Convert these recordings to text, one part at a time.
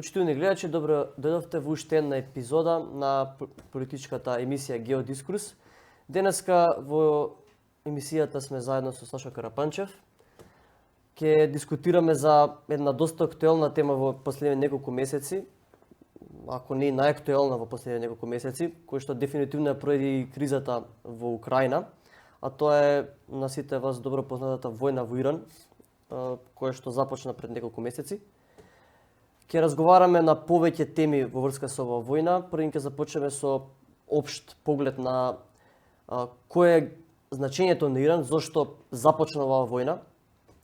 Почитувани гледачи, добро дојдовте во уште една епизода на политичката емисија Геодискурс. Денеска во емисијата сме заедно со Сашо Карапанчев. Ќе дискутираме за една доста актуелна тема во последните неколку месеци, ако не најактуелна во последните неколку месеци, која што дефинитивно ја породи кризата во Украина, а тоа е на сите вас добро познатата војна во Иран, која што започна пред неколку месеци. Ќе разговараме на повеќе теми во врска со оваа војна. Првин ќе започнеме со општ поглед на кое е значењето на Иран, зошто започна оваа војна,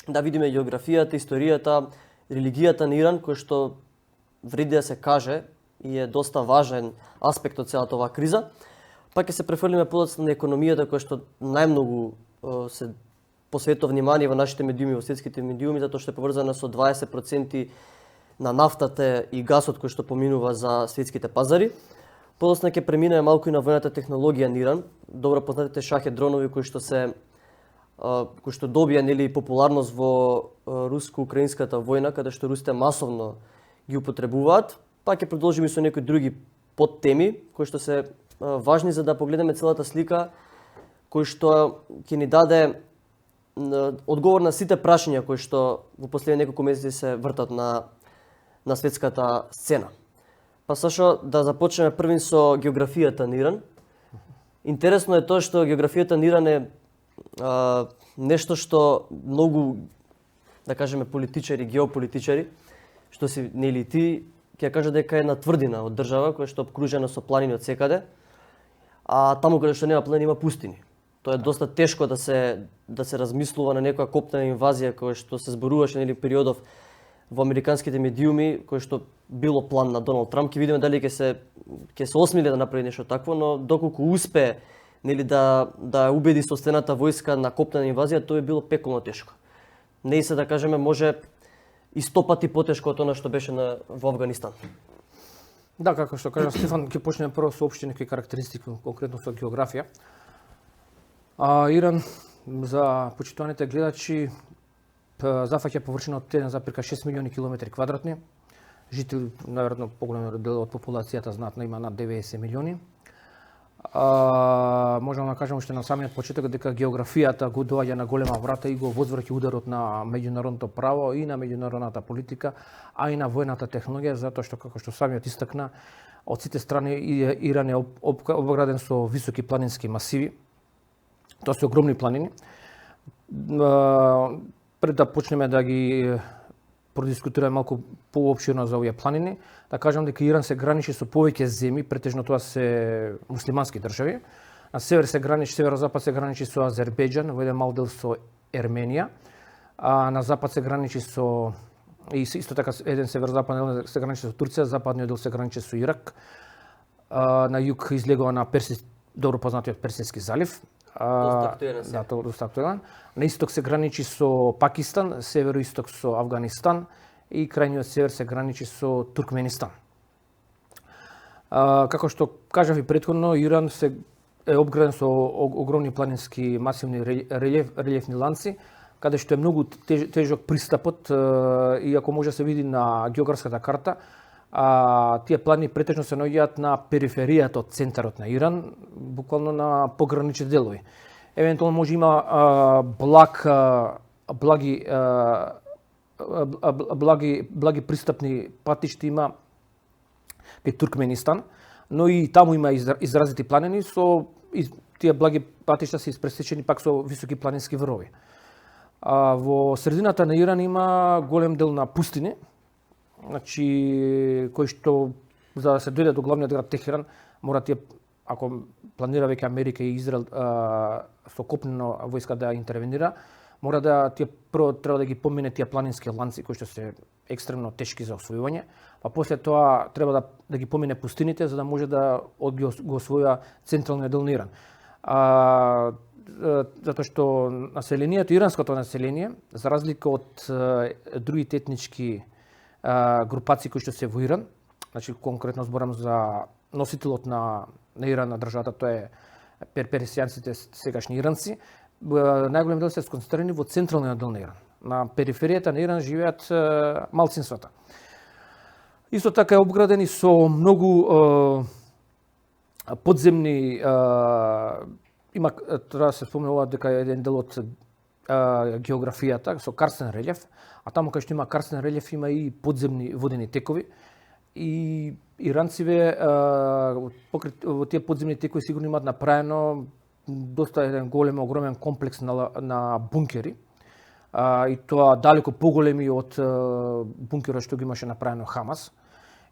да видиме географијата, историјата, религијата на Иран, кој што вреди да се каже и е доста важен аспект од целата оваа криза. Па ќе се префрлиме подоцна на економијата, која што најмногу се посветува внимание во нашите медиуми, во светските медиуми, затоа што е поврзана со 20% на нафтата и гасот кој што поминува за светските пазари. Подоцна ќе преминеме малку и на војната технологија на Иран, добро познатите шахед дронови кои што добија популарност во руско-украинската војна, каде што русите масовно ги употребуваат. Па ќе продолжиме со некои други подтеми кои што се важни за да погледнеме целата слика, кој што ќе ни даде одговор на сите прашања кои што во последните неколку месеци се вртат на светската сцена. Па Сашо, да започнеме првин со географијата на Иран. Интересно е тоа што географијата на Иран е нешто што многу, да кажеме, политичари, геополитичари, што си нели ти, ќе кажа дека е една тврдина од држава која што е обкружена со планини од секаде, а таму каде што нема планини има пустини. Тоа е доста тешко да се размислува на некоја копнена инвазија која што се зборуваше нели периодов во американските медиуми, кој што било план на Доналд Трамп. Ќе видиме дали ќе се осмели да направи нешто такво, но доколку успее нели да убеди собствената војска на копнена инвазија, тоа е било пеколно тешко. Не се да кажеме може и 100 пати потешко од она што беше во Авганистан. Да, како што кажа Стефан, ќе почнеме прво со општи некои карактеристики, конкретно со географија. Иран, за почитуваните гледачи, зафаќа површина од 1,6 милиони километри квадратни. Жители, наверно, поголем дел од популацијата знатно има над 90 милиони. Можеме да кажеме уште на самиот почеток дека географијата го доаѓа на голема врата и го возвраќа ударот на меѓународното право и на меѓународната политика, а и на војната технологија, затоа што, како што самиот истакна, од сите страни Иран е обграден со високи планински масиви. Тоа се огромни планини. Пред да почнеме да ги продискутираме малку поопширно за овие планини, да кажам дека Иран се граничи со повеќе земји, претежно тоа се муслимански држави. На север се граничи, северозапад се граничи со Азербејџан, во еден мал дел со Ерменија, а на запад се граничи со и исто така еден северозападен дел се граничи со Турција, западниот дел се граничи со Ирак. На југ излегува на добро познатиот Персијски залив. Доста актуелен. На исток се граничи со Пакистан, североисток со Авганистан и крајниот север се граничи со Туркменистан. Како што кажав и претходно, Иран е обграден со огромни планински масивни релјефни ланци, каде што е многу тежок пристапот, и ако може се види на географската карта, тие планини претежно се наоѓаат на периферијата од центарот на Иран, буквално на пограничните делови. Евентуално може има благи пристапни патишта има кај Туркменистан, но и таму има изразити планини со тие благи патишта се испресечени пак со високи планински врвови. Во средината на Иран има голем дел на пустини, значи кој што за да се дојде до главниот град Техеран, мора тие, ако планира веќе Америка и Израел со копнена војска да интервенира, мора да тие прво треба да ги помине тие планински ланци кои што се екстремно тешки за освојување, па после тоа треба да ги помине пустините за да може да го освоја централниот дел на Иран. Затоа што населението, иранското население, за разлика од другите етнички групации кои што се во Иран, значи конкретно зборам за носителот на Иран на државата, тоа е персијанците, сегашни иранци, најголем дел се сконцентрирани во централниот дел на Иран. На периферијата на Иран живеат малцинствата. Исто така е обграден и со многу подземни има треба да се спомнува дека е еден дел од географијата со карстен релјеф, а таму кај што има карстен релјеф има и подземни водени текови и иранциве во тие подземни текови сигурно имаат направено доста еден голем огромен комплекс на бункери. И тоа далеко поголеми од бункерот што ги имаше направено Хамас.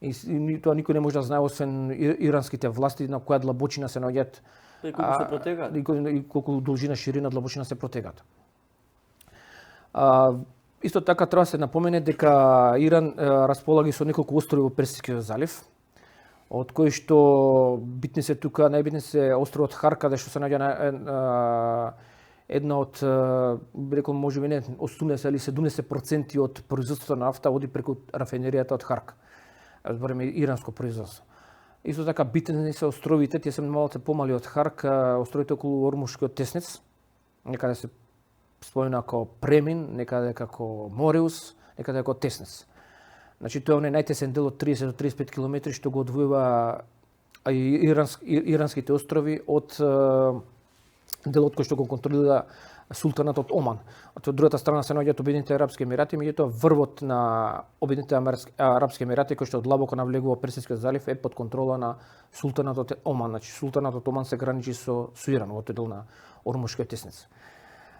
И тоа никој не може да знае освен иранските власти на која длабочина се наоѓаат и колку се протегаат и колку должина, ширина, длабочина се протегаат. Исто така треба да се напомене дека Иран располага со неколку острови во Персискиот залив, од кои што битни се тука, најбитни се островот Хар, каде што се наоѓа една од, рекол можеби не 80 или 70% од производството на нафта оди преку рафинеријата од Харк. Збориме иранско производство. Исто така битни се островите, тие се малку помали од Харк, островите околу Ормушкиот теснец, некаде се спомена како Премин, некаде како Мореус, некаде како Теснец. Значи тоа е најтесен дел од 30 до 35 км што го одвојува иранските острови од делот кој што го контролира султанатот Оман. Од другата страна се наоѓаат Обединетите арапски емирати, меѓутоа врвот на Обединетите арапски емирати кој што длабоко навлегува во Персискиот залив е под контрола на султанатот Оман. Значи султанатот Оман се граничи со Иран во тој дел на Ормушкиот теснец.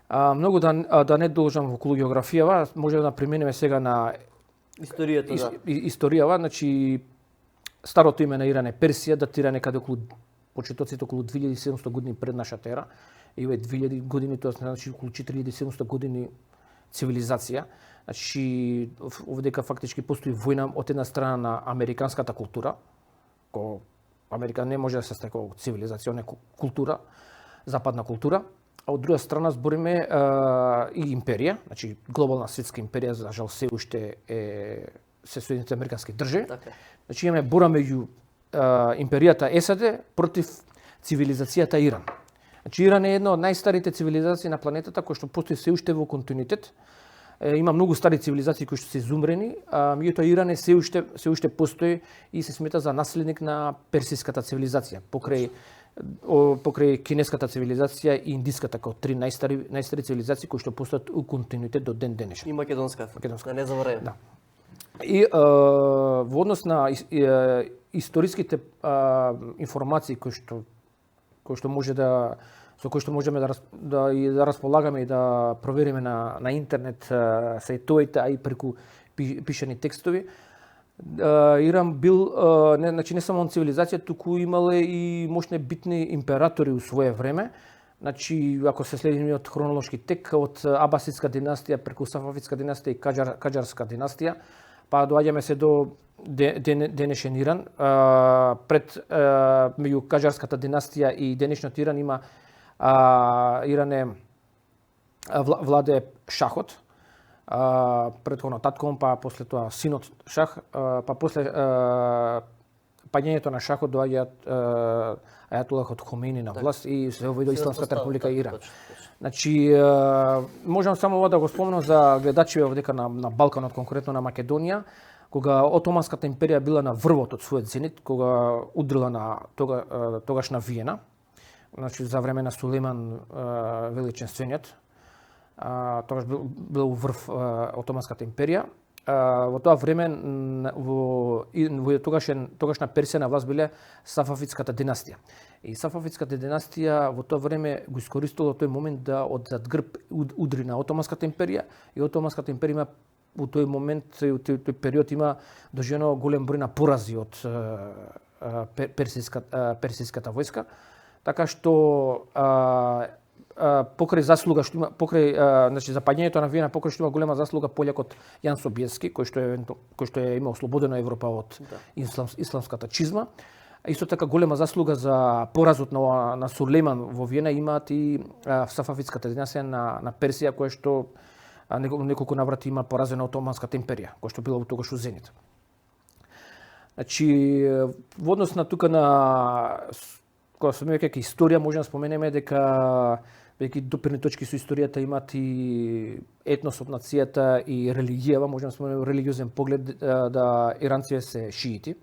Многу да не должам околу географијава, може да преминеме сега на историјата, историјава, значи старото име на Иран е Персија, датира некаде околу почетоците околу 2700 години пред нашата ера. И 2000 години, тоа значи околу 4700 години цивилизација. Значи овдека фактички постои војна од една страна на американската култура, кој Америка не може да се стека цивилизација, не култура, западна култура, а од друга страна збориме и империја, значи глобална светска империја, за жал се уште се Соединетите американски држави. така. Значи имаме бора меѓу империјата САД против цивилизацијата Иран. Значи Иран е една од најстарите цивилизации на планетата кој што постои се уште во континуитет. Има многу стари цивилизации кои што се изумрени, меѓутоа Иран е се уште постои и се смета за наследник на персиската цивилизација, покрај кинеската цивилизација и индиската како три најстари цивилизации кои што постојат у континуитет до ден денешен. И македонската. Да не забораваме. Да. И во однос на историските информации кои што може со кои што можеме да располагаме и да провериме на интернет сајтовите, а и преку пишани текстови, Иран бил значи не само цивилизација, туку имале и мощни битни императори у свое време. Значи ако се следи од хронолошки тек од Абасидска династија преку Сафавидска династија и Каџарска династија, па доаѓаме се до денешен Иран. Пред меѓу Каџарската династија и денешниот Иран има Иран е владе шахот, претходно татком, па после тоа синот шах, па после паѓањето на шахот доаѓаат Ајатулахот Хомейни на власт и се овојде Исламската република Иран. Значи можам само ова да го спомнам за гледачите овдека на Балканот, конкретно на Македонија, кога Отоманската империја била на врвот од својот зенит, кога удрила на тогашна Виена, значи за време на Сулейман Величенствениот, тогаш бил врв Отоманската империја. Во тоа време во тогашна Персија на власт биле Сафавидската династија. И Сафавидската династија во тоа време го искористила тој момент да од зад грб удри на Отоманската империја и Отоманската империја има во тој момент, во тој период има доживено голем број на порази од персиската војска, така што покрај заслуга што има значи за паѓањето на Виена, покрај што има голема заслуга полјакот Јан Собиески, кој што е имал ослободена Европа од исламската чизма. Исто така голема заслуга за поразот на Сулейман во Виена имаат и Сафавидската династија на Персија, која што неколку наврати има поразена Отоманската империја, која што била во тогаш у зенит. Значи во однос на тука на кога спомнеме дека историја можеме да споменеме дека веќе допирни точки со историјата имаат и етносот, нацијата и религијава, можеме да споменеме религиозен поглед да иранците се шиити.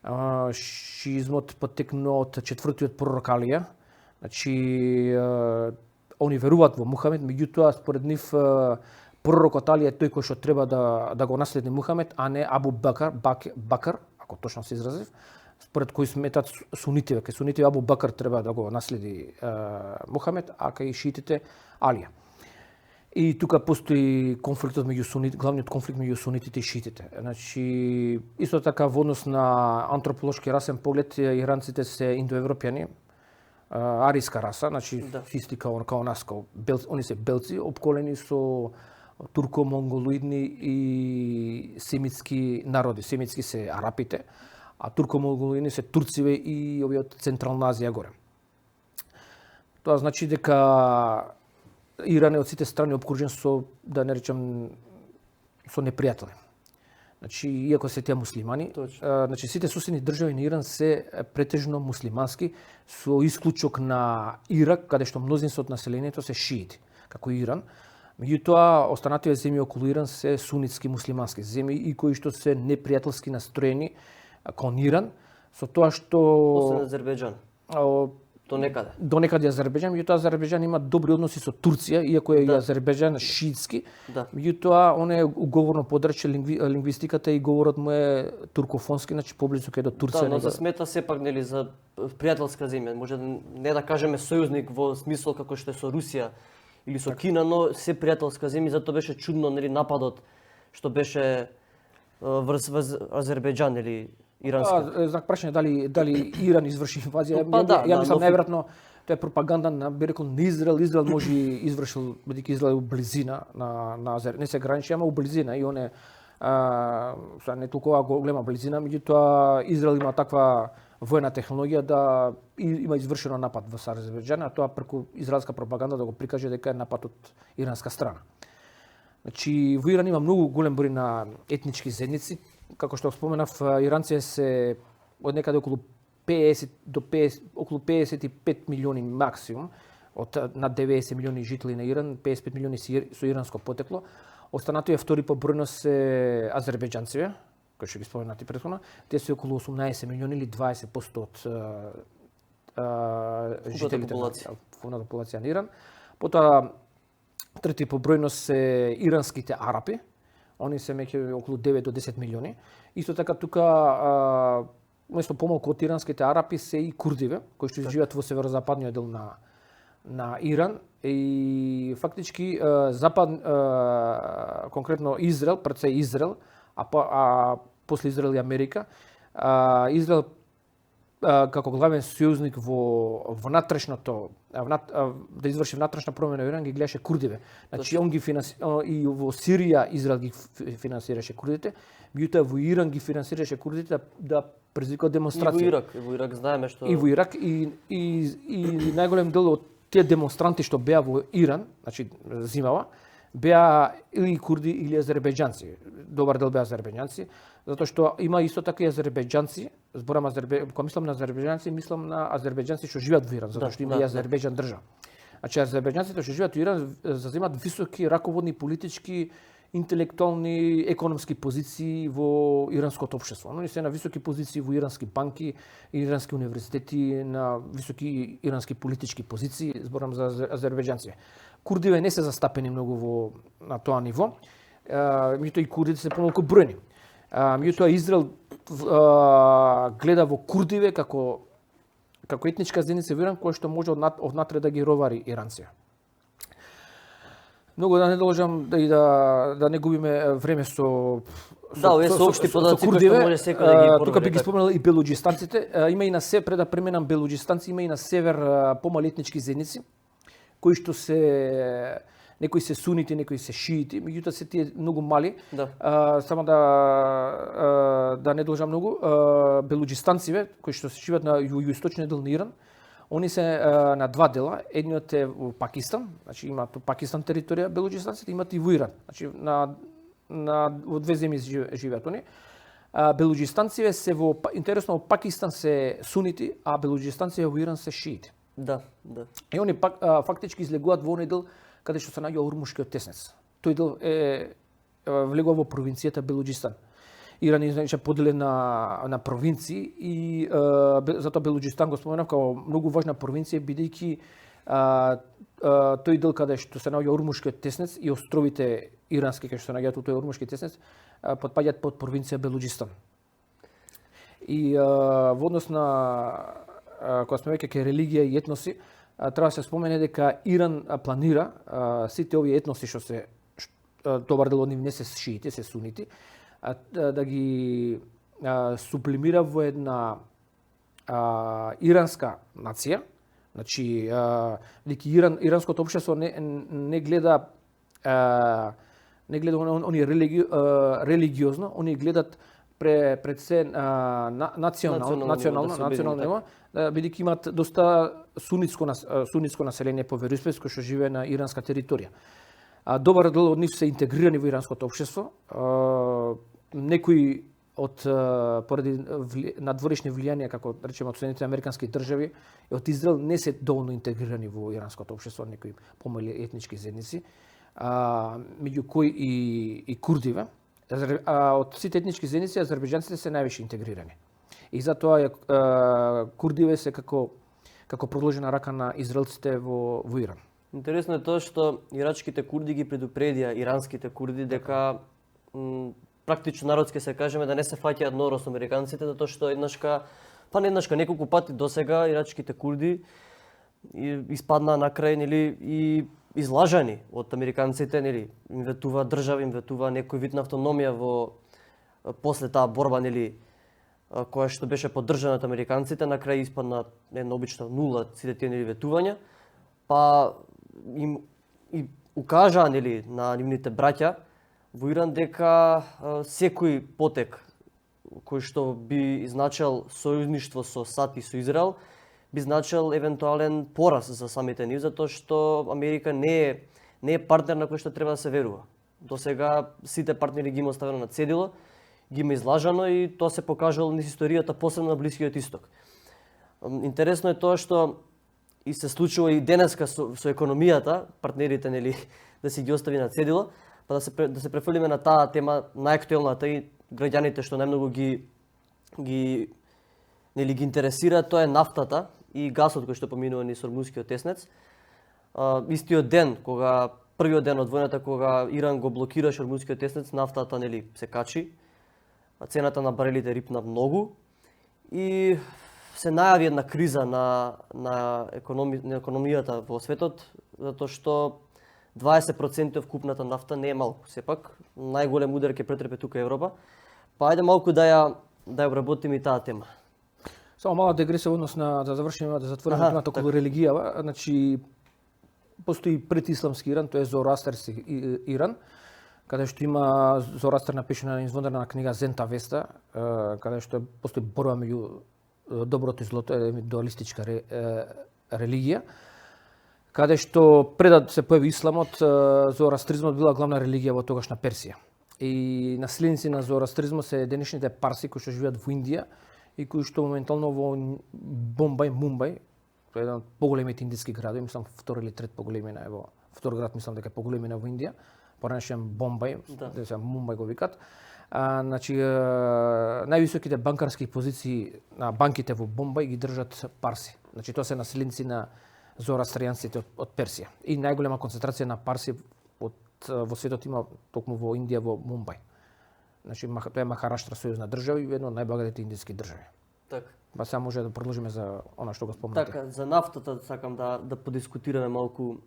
Шиизмот потекнува од четвртиот пророк Алија. Значи они веруваат во Мухамед, меѓутоа според нив пророкот Али е тој кој што треба да го наследи Мухамед, а не Абу Бакр, ако точно се изразив, според кој сметат сунитиве. Кај сунитиве Абу Бакр треба да го наследи Мухамед, а кај шиитите Алија. И тука постои конфликтот меѓу сунитите, главниот конфликт меѓу сунитите и шиитите. Значи исто така во однос на антрополошки расен поглед иранците се индоевропјани, ариска раса, значи исти као нас, они се белци, обколени со турко-монголоидни и семитски народи. Семитски се арапите, а турко-монголоидни се турциве и овие од Централна Азија горе. Тоа значи дека Иран е од сите страни обкружен со, да не речем, со непријатели. Значи, иако се тие муслимани, значи сите суседни држави на Иран се претежно муслимански, со исклучок на Ирак, каде што мнозинството од населението се шиити, како Иран. Меѓутоа, останатите земји околу Иран се сунитски муслимански земји и кои што се непријателски настроени кон Иран, со тоа што освен Азербејџан. До некаде Азербејџан, меѓутоа Азербејџан има добри односи со Турција, иако е и Азербејџан шиитски. Меѓутоа, он е уговорно подрачје лингвистиката и говорот му е туркофонски, значи поблису кај до Турција. Но се смета сепак нели за пријателска земја, може не да кажеме сојузник во смисол како што е со Русија или со Кина, но се пријателска земја, затоа беше чудно нели нападот што беше врз Азербејџан или ирански. Знак прашање дали Иран изврши инвазија. Ја мислам најверојатно тоа е пропаганда на берекол на Израел. Израел може извршил, бидејќи Израел е у близина на Азер, не се граничи, ама у близина и он е не толкова голема близина, меѓутоа Израел има таква воена технологија да има извршено напад во Азербејџан, а тоа преку израелска пропаганда да го прикаже дека е напад од иранска страна. Значи, во Иран има многу голем број на етнички заедници. Како што споменав, иранците се од некаде околу 55 милиони максимум, од над 90 милиони жители на Иран, 55 милиони со иранско потекло. Останатите втори по бројност се азербејџанците, кои што ги споменати претходно, те се околу 18 милиони или 20% од жителите на популација на Иран. Потоа трети по бројност се иранските арапи, они се меќе околу 9 до 10 милиони. Исто така тука место помалку од иранските арапи се и курдиве, кои што живеат во северозападниот дел на Иран и фактички конкретно Израел, пред се Израел, а после Израел и Америка, Израел како главен сојузник во внатрешното да изврши внатрешна промена во Иран ги гледаше курдиве. Значи он ги и во Сирија Израел ги финансираше курдите, меѓутоа во Иран ги финансираше курдите да предизвикаат демонстрации. И во Ирак знаеме што и во Ирак и најголем дел од тие демонстранти што беа во Иран, значи зимава, беа или курди или азербејџанци. Добар дел беа азербејџанци, затоа што има исто така и азербејџанци, зборам кога мислам на азербејџанци, мислам на азербејџанци што живеат во Иран, затоа што има и Азербејџан држава. Значи азербејџанците што живеат во Иран заземаат високи раководни политички, интелектуални, економски позиции во иранското општество. Они се на високи позиции во ирански банки, ирански универзитети, на високи ирански политички позиции, зборам за азербејџанци. Курдиве не се застапени многу на тоа ниво, меѓутоа и курдите се помалку бројни. Меѓутоа Израел гледа во курдиве како етничка заедница во Иран која што може однатре да ги ровари иранци. Многу да не должам да не губиме време со курдиве. Тука би ги споменал и белуџистанците. Има и на север, пред да преминам белуџистанци, има и на север помали етнички заедници кои што се некои се сунити, некои се шиити, меѓутоа се тие многу мали. Само да не должам многу, белуџистанциве кои што се живеат на југоисточниот дел на Иран, они се на два дела. Едниот е во Пакистан, значи имаат Пакистан територија белуџистанците, имаат и во Иран. Значи во две земји живеат они. белуџистанците се во интересно во Пакистан се сунити, а белуџистанците во Иран се шиити. Да. И они фактички излегуваат во оној дел каде што се наоѓа Урмушкиот теснец. Тој дел влегува во провинцијата Белуџистан. Иран е значи поделен на провинции и затоа Белуџистан го споменав како многу важна провинција бидејќи тој дел каде што се наоѓа Урмушкиот теснец и островите ирански каде што се наоѓаат тој Урмушки теснец потпаѓаат под провинција Белуџистан. И во однос на кога сме веќе кај религија и етноси, треба да се спомене дека Иран планира сите овие етноси што се добар дел од нив не се шиити, се сунити, да ги сублимира во една иранска нација. Значи, дека иранското општество не гледа они религиозно, они гледат пред се национално ниво, бидејќи имаат доста сунитско население по вероисповест кој што живее на иранска територија. Добар дел од нив се интегрирани во иранското општество. Некои поради надворешни влијанија, како речеме од Соединетите американски држави, и од Израел не се доволно интегрирани во иранското општество, некои помали етнички заедници, меѓу кои и курдиве. Од сите етнички заедници азербејџанците се највише интегрирани. И затоа курдиве се како продолжена рака на израелците во Иран. Интересно е тоа што ирачките курди ги предупредија иранските курди дека практично народски се кажеме да не се фаќаат нора со американците, затоа што еднашка неколку пати досега ирачките курди испаднаа на крај, нели, и излажани од американците, нели, им ветува држава, им ветува некој вид на автономија после таа борба, нели, која што беше поддржана од американците, на крај испадна една обична нула сите тие нели ветувања, па им и укажаа, нели, на нивните браќа во Иран дека секој потек кој што би значел сојузништво со САД и со Израел би значел евентуален пораз за самите нив, затоа што Америка не е партнер на кој што треба да се верува. До сега сите партнери ги има оставено на цедило, ги има излажано и тоа се покажало низ историјата, посебно на Блискиот Исток. Интересно е тоа што и се случува и денеска со економијата, партнерите, нели, да си ги остави на цедило, па да се префрлиме на таа тема најактуелната и граѓаните што најмногу ги интересира, тоа е нафтата и гасот кој што поминува низ Ормузскиот теснец. Истиот ден, првиот ден од војната, кога Иран го блокираше Ормузскиот теснец, нафтата, нели, се качи, цената на барелите рипна многу и се најави една криза на економијата во светот, затоа што 20% од вкупната нафта не е малку. Сепак, најголем удар ќе претрпе тука Европа. Па ајде малку да ја обработиме и таа тема. Само мала дегресија во однос на да завршиме, да затвориме темата околу религијава. Значи, постои предисламски Иран, тоа е зороастерски Иран, каде што има Зороастер напишана извондарна книга Зента Веста, каде што постои борба меѓу доброто и злото, дуалистичка религија, каде што пред да се појави исламот, зороастризмот била главна религија во тогашна Персија. И наследници на зороастризмот се денешните парси кои што живеат во Индија и кои што моментално во Бомбај, Мумбај, тоа е еден од поголемите индиски градови, мислам втор или трет поголемина, втор град мислам дека е поголемина во Индија, поранешен Бомбај, да се Мумбај го викат. Значи, највисоките банкарски позиции на банките во Бомбај ги држат парси. Значи, тоа се населеници на зороастријанците од Персија. И најголема концентрација на парси во светот има токму во Индија, во Мумбај. Значи, тоа е Махараштра, сојузна држава и една од најбогатите индиски држави. Така. Па сега може да продолжиме за она што го спомнате. Така, за нафтата сакам да подискутираме малку.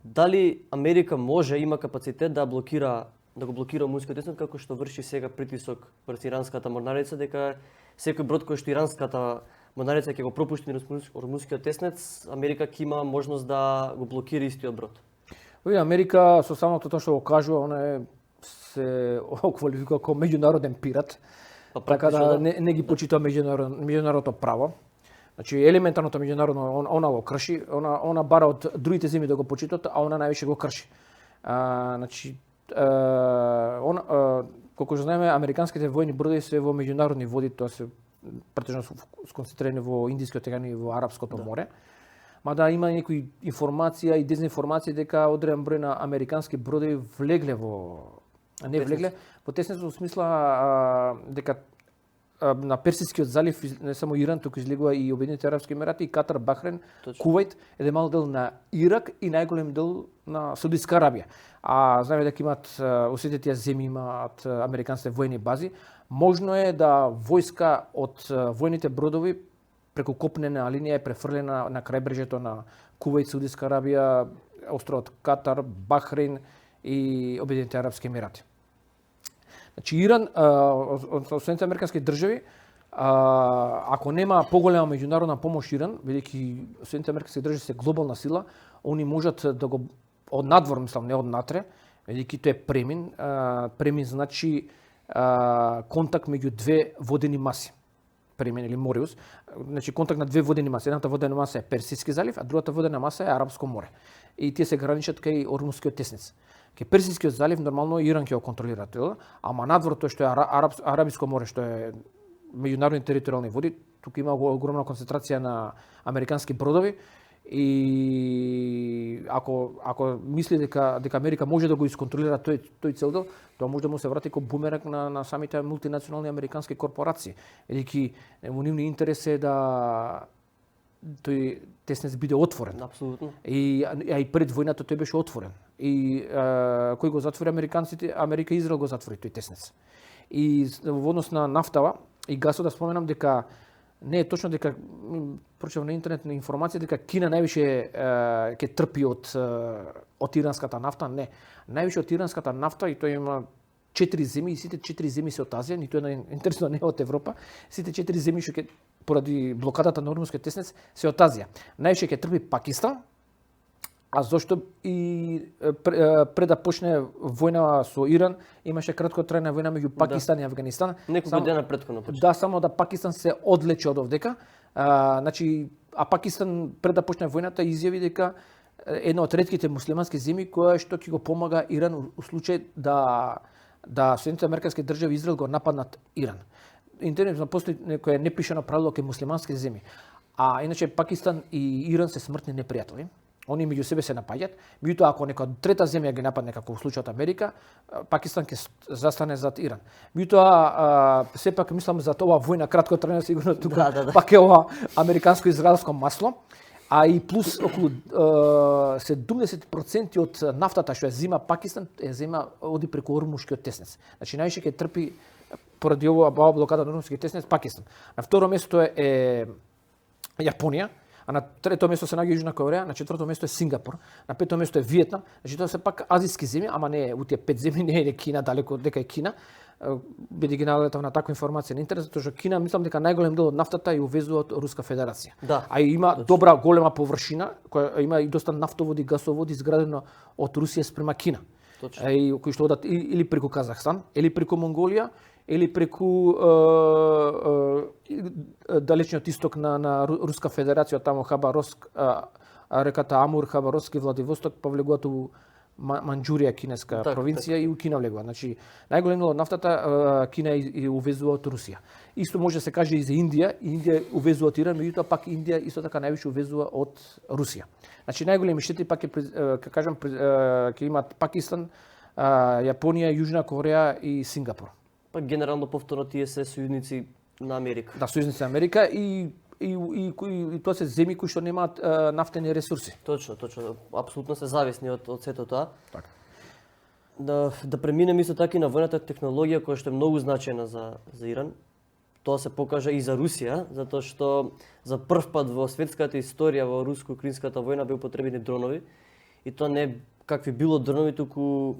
Дали Америка има капацитет да го блокира Ормузскиот теснец, како што врши сега притисок врз иранската морнарица, дека секој брод кој што иранската морнарица ќе го пропушти низ Ормузскиот теснец, Америка ќе има можност да го блокира истиот брод. Америка со самото тоа што го кажува, она се оквалификува како меѓународен пират. Така да не ги почитува меѓународното право. Значи елементарното меѓународно она го крши, она бара од другите земји да го почитат, а она највише го крши. Значи колку што знаеме, американските војни бродови се во меѓународни води, тоа се претежно сконцентрирани во Индискиот океан и во Арапското море. Мада има некои информација и дезинформација дека одреден број на американски бродови влегле во Теснец во смисла дека на Персискиот залив не само Иран, туку излегува и Обединетите арапски емирати, и Катар, Бахрейн, Кувајт, еден мал дел на Ирак и најголем дел на Саудитска Арабија. А знаеме дека имаат сите тие земји имаат американските војни бази. Можно е да војска од војните бродови преку копнена линија е префрлена на крајбрежјето на Кувајт, Саудитска Арабија, островот Катар, Бахрейн и Обединетите арапски емирати. Значи Иран, Соединетите американски држави, ако нема поголема меѓународна помош Иран, бидејќи Соединетите американски држави се глобална сила, они можат да го од надвор, мислам, не од натре, бидејќи тоа е премин. Премин значи контакт меѓу две водени маси. Премин или мориус. Значи контакт на две водени маси. Едната водена маса е Персиски залив, а другата водена маса е Арапско море. И тие се граничат кај Ормускиот теснец. Ке Персискиот залив нормално Иран ќе го контролира тоа, ама надвор тоа што е Арабско море, што е меѓународни територијални води, тука има огромна концентрација на американски бродови и ако мисли дека Америка може да го исконтролира тој цел, тоа може да му се врати како бумеранг на самите мултинационални американски корпорации, бидејќи во нивни интерес е да тој теснец биде отворен. Апсолутно. И пред војната тој беше отворен. И кој го затвори американците, Америка и Израел го затвори тој теснец. И во однос на нафтава и гасот да споменам дека не е точно дека прочитав на интернет на информација дека Кина највише ќе трпи од иранската нафта, не. Највише од иранската нафта, и тоа има 4 земји, и сите 4 земји се од Азија, ниту една интересно не од Европа. Сите 4 земји што ќе поради блокадата на Ормускиот теснец се од Азија. Највише ќе трпи Пакистан. А зошто и пред да почне војна со Иран, имаше краткотрајна војна меѓу Пакистан и Афганистан. Неколку дена претходно почна. Да, само да Пакистан се одлече од овдека. Значи, Пакистан пред да почне војната изјави дека една од ретките муслимански земји која што ќе го помага Иран у случај да Соединетите американски држави Израел го нападнат Иран. Интересно, постои некое непишано правило кај муслимански земји. А иначе Пакистан и Иран се смртни непријатели. Они меѓу себе се напаѓаат. Меѓутоа, ако нека трета земја ги нападне, како во случајот Америка, Пакистан ќе застане зад Иран. Меѓутоа, сепак мислам за тоа војна краткотрајна, сигурно тука пак е ова американско-израелско масло. А и плюс околу 70% од нафтата што ја зема Пакистан, оди преку Ормушкиот теснец. Значи највише ќе трпи поради ова блокада на Ормушкиот теснец Пакистан. На второ место е Јапонија. А на трето место се наоѓа Јужна Кореја, на четврто место е Сингапур, на пето место е Виетнам. Значи тоа се пак азиски земји, ама не у тие 5 земји не е Кина, далеко дека е Кина. Бидејќи налетав на таква информација на интернет, затоа што Кина мислам дека најголем дел од нафтата ја увезува од Руска Федерација. Да. А има добра голема површина, која има и доста нафтоводи, гасоводи изградено од Русија спрема Кина. Точно. И кои што одат или преку Казахстан, или преку Монголија, или преку далечниот исток на Руска Федерација, таму Хабаровск, реката Амур, Хабаровск и Владивосток повлегуваат у Манџурија, кинеска провинција, и у Кина влегува. Значи, најголем дел од нафтата Кина и увезува од Русија. Исто може да се каже и за Индија. Индија увезува од Иран, меѓутоа пак Индија исто така највише увезува од Русија. Значи, најголеми штети пак ќе имаат Пакистан, Јапонија, Јужна Кореја и Сингапур. Пак генерално повторно тие се сојузници на Америка. Да, сојузници на Америка и тоа се земји кои што немаат нафтени ресурси. Точно. Апсолутно се зависни од сето тоа. Така. Да преминеме исто така и на војната технологија која што е многу значајна за Иран. Тоа се покажа и за Русија, затоа што за прв пат во светската историја во руско-украинската војна беа употребени дронови. И тоа не какви било дронови, туку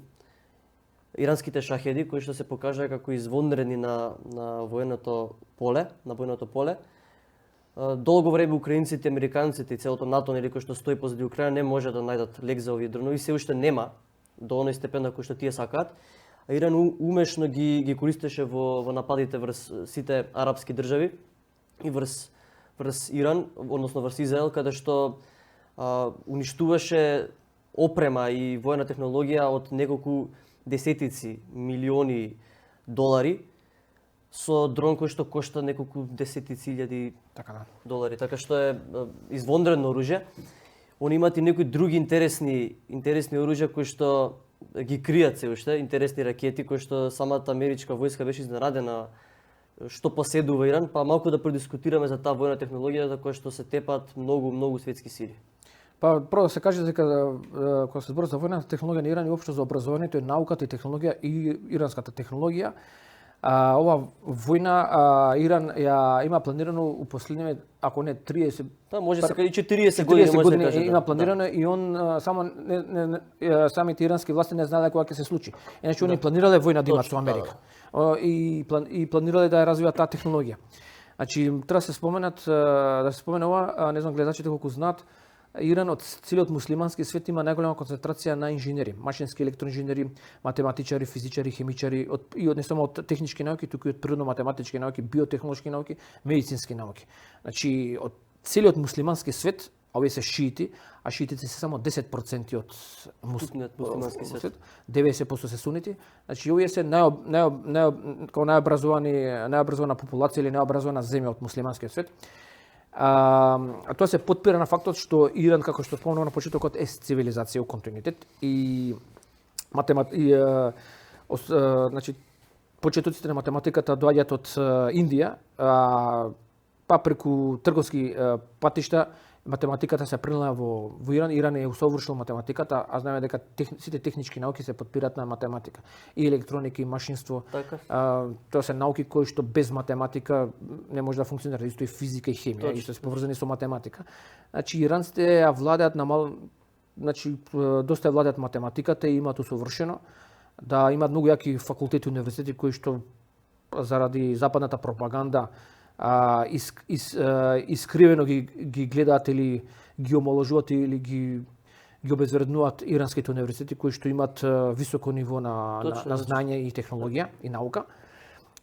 иранските шахеди кои што се покажаа како извонредни на војното поле. Долго време украинците, американците и целото НАТО кој што стои позади Украина не може да најдат лек за овие дронови, се уште нема до оној степен на кој што тие сакаат. А Иран умешно ги користеше во нападите врз сите арапски држави и врз Иран, односно врз Израел, каде што уништуваше опрема и војна технологија од неколку десетици милиони долари со дрон кој што кошта неколку десетици илјади долари. Така што е извонредно оружје. Они имаат и некои други интересни оружја кои што ги кријат се уште, интересни ракети кои што самата америчка војска беше изненадена што поседува Иран, па малку да предискутираме за таа војна технологија за која што се тепат многу светски сили. Па прво да се каже дека кога се збори за војната технологија на Иран и општо за образованието и науката и технологија и иранската технологија, ова војна Иран ја има планирано у последниве, ако не 30, да, може се каде 40 години може да каже. Има планирано и он само самите ирански власти не знаеле кога ќе се случи. Иначе они планирале војна да имат со Америка. И планирале да ја развиваат таа технологија. Значи треба се споменат да се спомене ова, не знам гледачите колку знаат, Иран од целиот муслимански свет има најголема концентрација на инженери, машински електроинженери, математичари, физичари, хемичари, и не само од технички науки, туку и од природно-математички науки, биотехнолошки науки, медицински науки. Значи од целиот муслимански свет, а овие се шиити, а шиитите се само 10% од муслимански свет. 90% се сунити. Значи овие се најобразована популација или најобразована земја од муслиманскиот свет. Тоа се потпира на фактот што Иран, како што спомнав на почетокот, е цивилизација у континуитет и значи почетоците на математиката доаѓаат од Индија, па преку трговски патишта математиката се пренела во Иран. Иран е усовршил математиката, а знаеме дека сите технички науки се потпираат на математика. И електроника, и машинство. Тоа се науки кои што без математика не може да функционира, исто и физика и хемија, исто се поврзани со математика. Значи иранците ја владеат доста ја владеат математиката и имаат усовршено, да имаат многу јаки факултети, универзитети кои што заради западната пропаганда искривено ги гледаат или ги омаложуваат или ги обезвреднуваат иранските универзитети кои што имаат високо ниво на знаење и технологија и наука.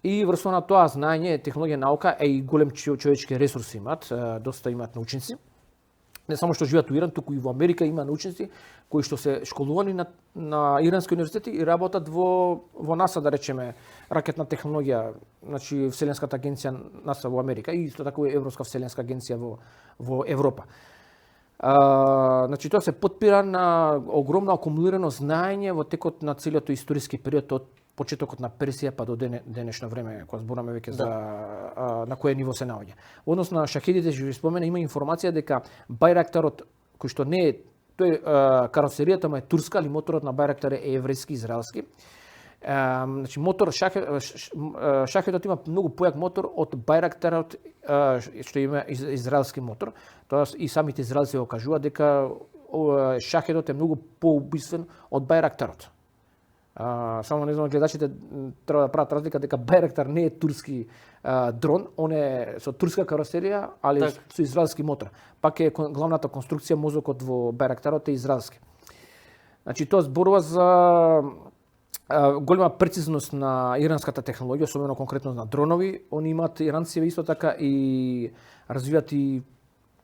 И врз на тоа знаење, технологија и наука и голем човечки ресурси имаат, доста имаат научници. Не само што живеат у Иран, туку и во Америка има научници кои што се школувани на ирански универзитети и работат во НАСА, да речеме, ракетна технологија, значи Вселенската агенција НАСА во Америка и исто така и Европска вселенска агенција во Европа. Значи тоа се потпира на огромно акумулирано знаење во текот на целиот историски период од почетокот на Персија па до денешно време, кога збораме веќе за на кое ниво се наоѓа. Во однос на шахедите, што ви спомена, има информација дека Байрактарот, кој што не е, тој каросеријата му е турска, али моторот на Байрактар е еврејски, израелски. Значи мотор шахедот има многу појак мотор од Байрактарот, што има израелски мотор. Тоа и самите израелци го кажуваат дека шахедот е многу поубиствен од Байрактарот. Само не знам, гледачите треба да прават разлика дека Байрактар не е турски дрон, он е со турска каросерија, али со израелски мотор. Пак е главната конструкција, мозокот во Байрактарот е израелски. Значи тоа зборува за голема прецизност на иранската технологија, особено конкретно на дронови. Они имаат иранците исто така и развиваат и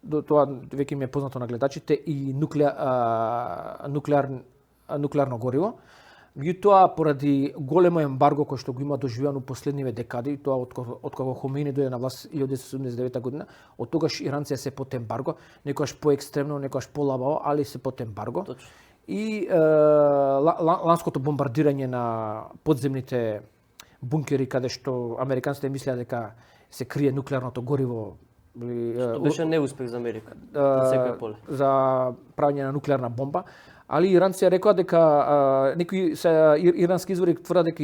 тоа веќе ми е познато на гледачите и нуклеарно гориво. Меѓутоа, поради големо ембарго кој што го има доживеано последниве декади, тоа од кога Хомейни дојде на власт 1979 година, од тогаш иранците се под ембарго, некогаш поекстремно, некогаш полабаво, али се под ембарго. Точно. И ланското бомбардирање на подземните бункери каде што американците мислеа дека се крие нуклеарното гориво. Што беше неуспех за Америка на секој поле. За правење на нуклеарна бомба. Али иранците рекоа дека некои ирански извори тврдат дека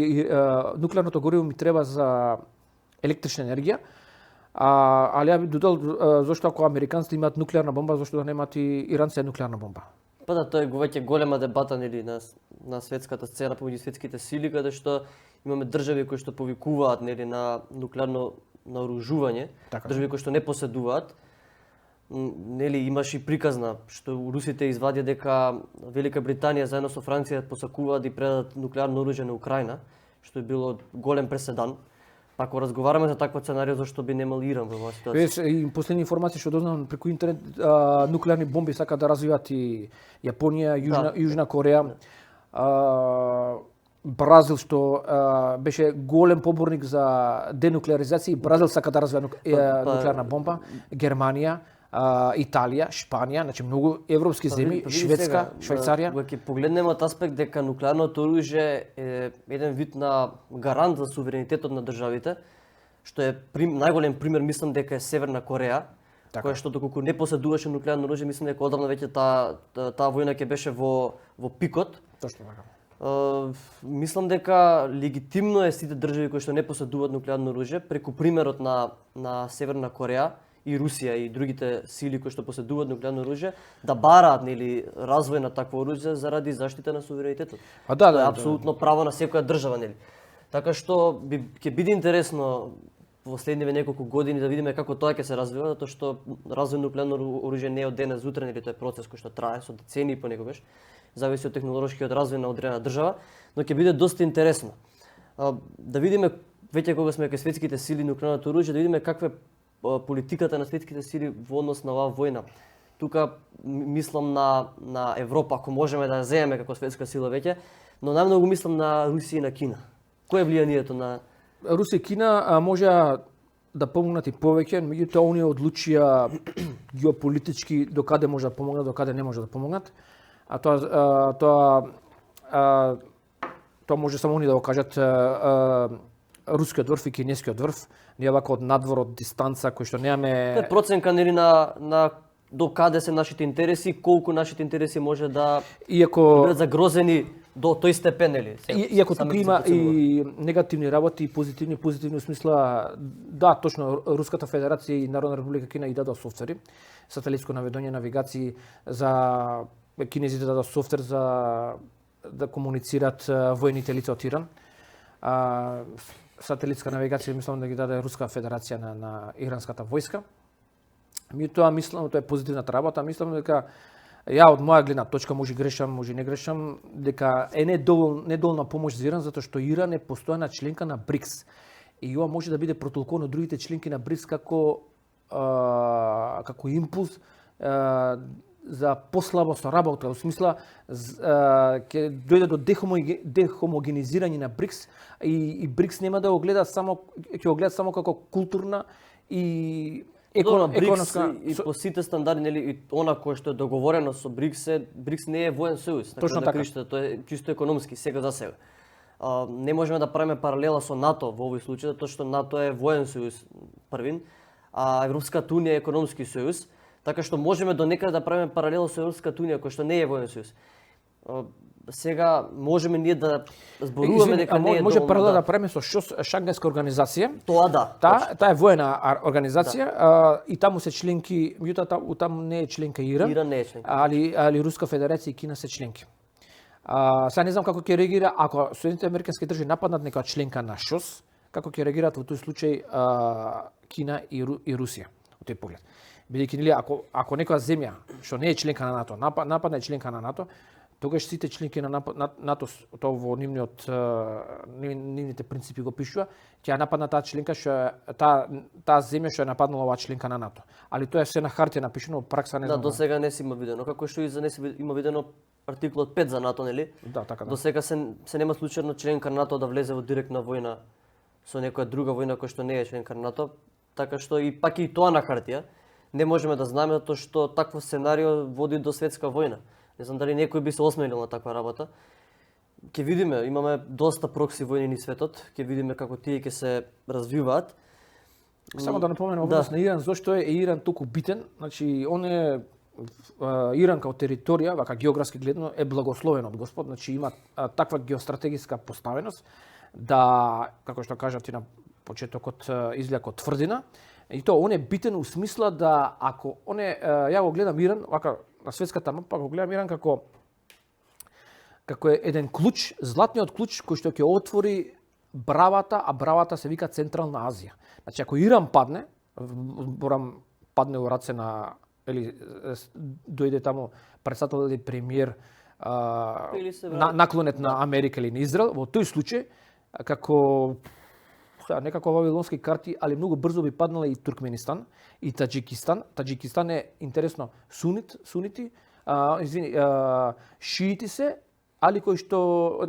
нуклеарното гориво ми треба за електрична енергија. Али ја би додал зошто ако американците имаат нуклеарна бомба, зошто да немаат и иранците нуклеарна бомба? Па да, тоа е веќе голема дебата нели на светската сцена помеѓу светските сили, каде што имаме држави кои што повикуваат нели на нуклеарно наоружување, држави кои што не поседуваат. Нели имаше и приказна што русите извадија дека Велика Британија заедно со Франција посакуваат да предадат нуклеарно оружје на Украина, што е било голем преседан. Ако разговараме за такво сценарио, зашто би немал Иран во оваа ситуација? И последни информации што дознавам преку интернет, нуклеарни бомби сакаат да развиваат и Јапонија, Јужна Кореја. Бразил што беше голем поборник за денуклеаризација, Бразил сака да развие нуклеарна бомба, Германија, Италија, Шпанија, значи многу европски земји, Шведска, Швајцарија. Кога ќе погледнеме од аспект дека нуклеарното оружје е еден вид на гарант за суверенитетот на државите, што е најголем пример, мислам дека е Северна Кореја, која што доколку не поседуваше нуклеарно оружје, мислам дека одамна веќе таа војна ќе беше во пикот. Точно така. Мислам дека легитимно е сите држави кои што не поседуваат нуклеарно оружје, преку примерот на Северна Кореја и Русија и другите сили кои што поседуваат нуклеарно оружје, да бараат развој на такво оружје заради заштита на суверенитетот. Да, Тоа е апсолутно право на секоја држава, нели? Така што ќе биде интересно во следниве неколку години да видиме како тоа ќе се развива, затоа што развој на нуклеарно оружје не е од денес за утре, нели, тоа е процес кој што трае со децении понекогаш, зависи од технолошкиот развој на одредена држава, но ќе биде доста интересно. Да видиме веќе кога сме кај светските сили на нуклеарното оружје, да видиме каква е политиката на светските сили во однос на оваа војна. Тука мислам на Европа, ако можеме да ја земеме како светска сила веќе, но најмногу мислам на Русија и на Кина. Кој е влијанието на Русија и Кина можеа да помогнат и повеќе, меѓутоа оние одлучија геополитички докаде може да помогнат, докаде не може да помогнат. А тоа може само они да го кажат рускиот врв и кинескиот врв, ние вака од надвор, од дистанца, кој што немаме... Тоа е проценка нели на до каде се нашите интереси, колку нашите интереси може да бидат загрозени до тој степен, нели? Иако тука има и негативни работи и позитивни у смисла, да, точно, Руската Федерација и Народна Република Кина и дадоа софтвери, сателитско наведување, навигации за кинезите дадоа софтвер за да комуницираат војните лица од Иран. Сателитска навигација мислам да ги даде Руска Федерација на иранската војска. Тоа мислам, тоа е позитивната работа, мислам дека ја од моја гледна точка, може грешам, може не грешам, дека е недоволна помош за Иран, затоа што Иран е постојана членка на БРИКС. И ова може да биде протолкол на другите членки на БРИКС како импулс за послаба соработа, во смисла ќе дојде до дехомогенизирање на БРИКС и БРИКС нема да го гледа само, ќе го гледа само како културна и економска и по сите стандарди, нели, и она кое што е договорено со БРИКС не е воен сојуз, точно така. Тоа е чисто економски, сега за сега. Не можеме да правиме паралела со НАТО во овој случај, затоа што НАТО е воен сојуз првин, а Европската унија е економски сојуз, така што можеме до некаде да правиме паралела со Европската унија која што не е воен сојуз. Сега можеме ние да зборуваме дека не е може паралела да правиме со Шенгенска организација. Тоа да. Таа е воена организација и таму се членки, меѓутоа таму не е членка Иран. Иран не е членка. Али Руска Федерација и Кина се членки. Сега не знам како ќе реагира ако Соединетите американски држави нападнат некоја членка на ШОС, како ќе реагираат во тој случај Кина и Русија во тој поглед. Бидејќи нели ако некоја земја што не е членка на НАТО нападне членка на НАТО, тогаш сите членки на НАТО, тоа во нивните принципи го пишува, ќе ја нападна таа членка таа земја што е нападнала оваа членка на НАТО. Али тоа е се на хартија напишано, во пракса не знам. Да, до сега не се има видено, како што и за не се има видено артиклот 5 за НАТО, нели? Да, така да. До сега се нема случајно членка на НАТО да влезе во директна војна со некоја друга војна која што не е членка на НАТО, така што и пак и тоа на хартија не можеме да знаеме затоа што такво сценарио води до светска војна. Не знам дали некој би се осмелил на таква работа. Ќе видиме, имаме доста прокси војни низ светот, ќе видиме како тие ќе се развиваат. Само да напоменам однос на Иран, зошто е Иран толку битен? Значи, он е Иран као територија, вака географски гледано, е благословен од Господ, значи има таква геостратегиска поставеност да, како што кажат и на почетокот, излега од тврдина. И тоа он е битен у смисла да ако он е, ја го гледам Иран, вака на светската мапа го гледам Иран како е еден клуч, златниот клуч кој што ќе отвори бравата, а бравата се вика Централна Азија. Значи ако Иран падне, падне во раце на или дојде таму претседател или премиер наклонет на Америка или на Израел, во тој случај како некако вавилонски карти, али многу брзо би паднала и Туркменистан и Таџикистан. Таџикистан е интересно сунити, шиити се али кои што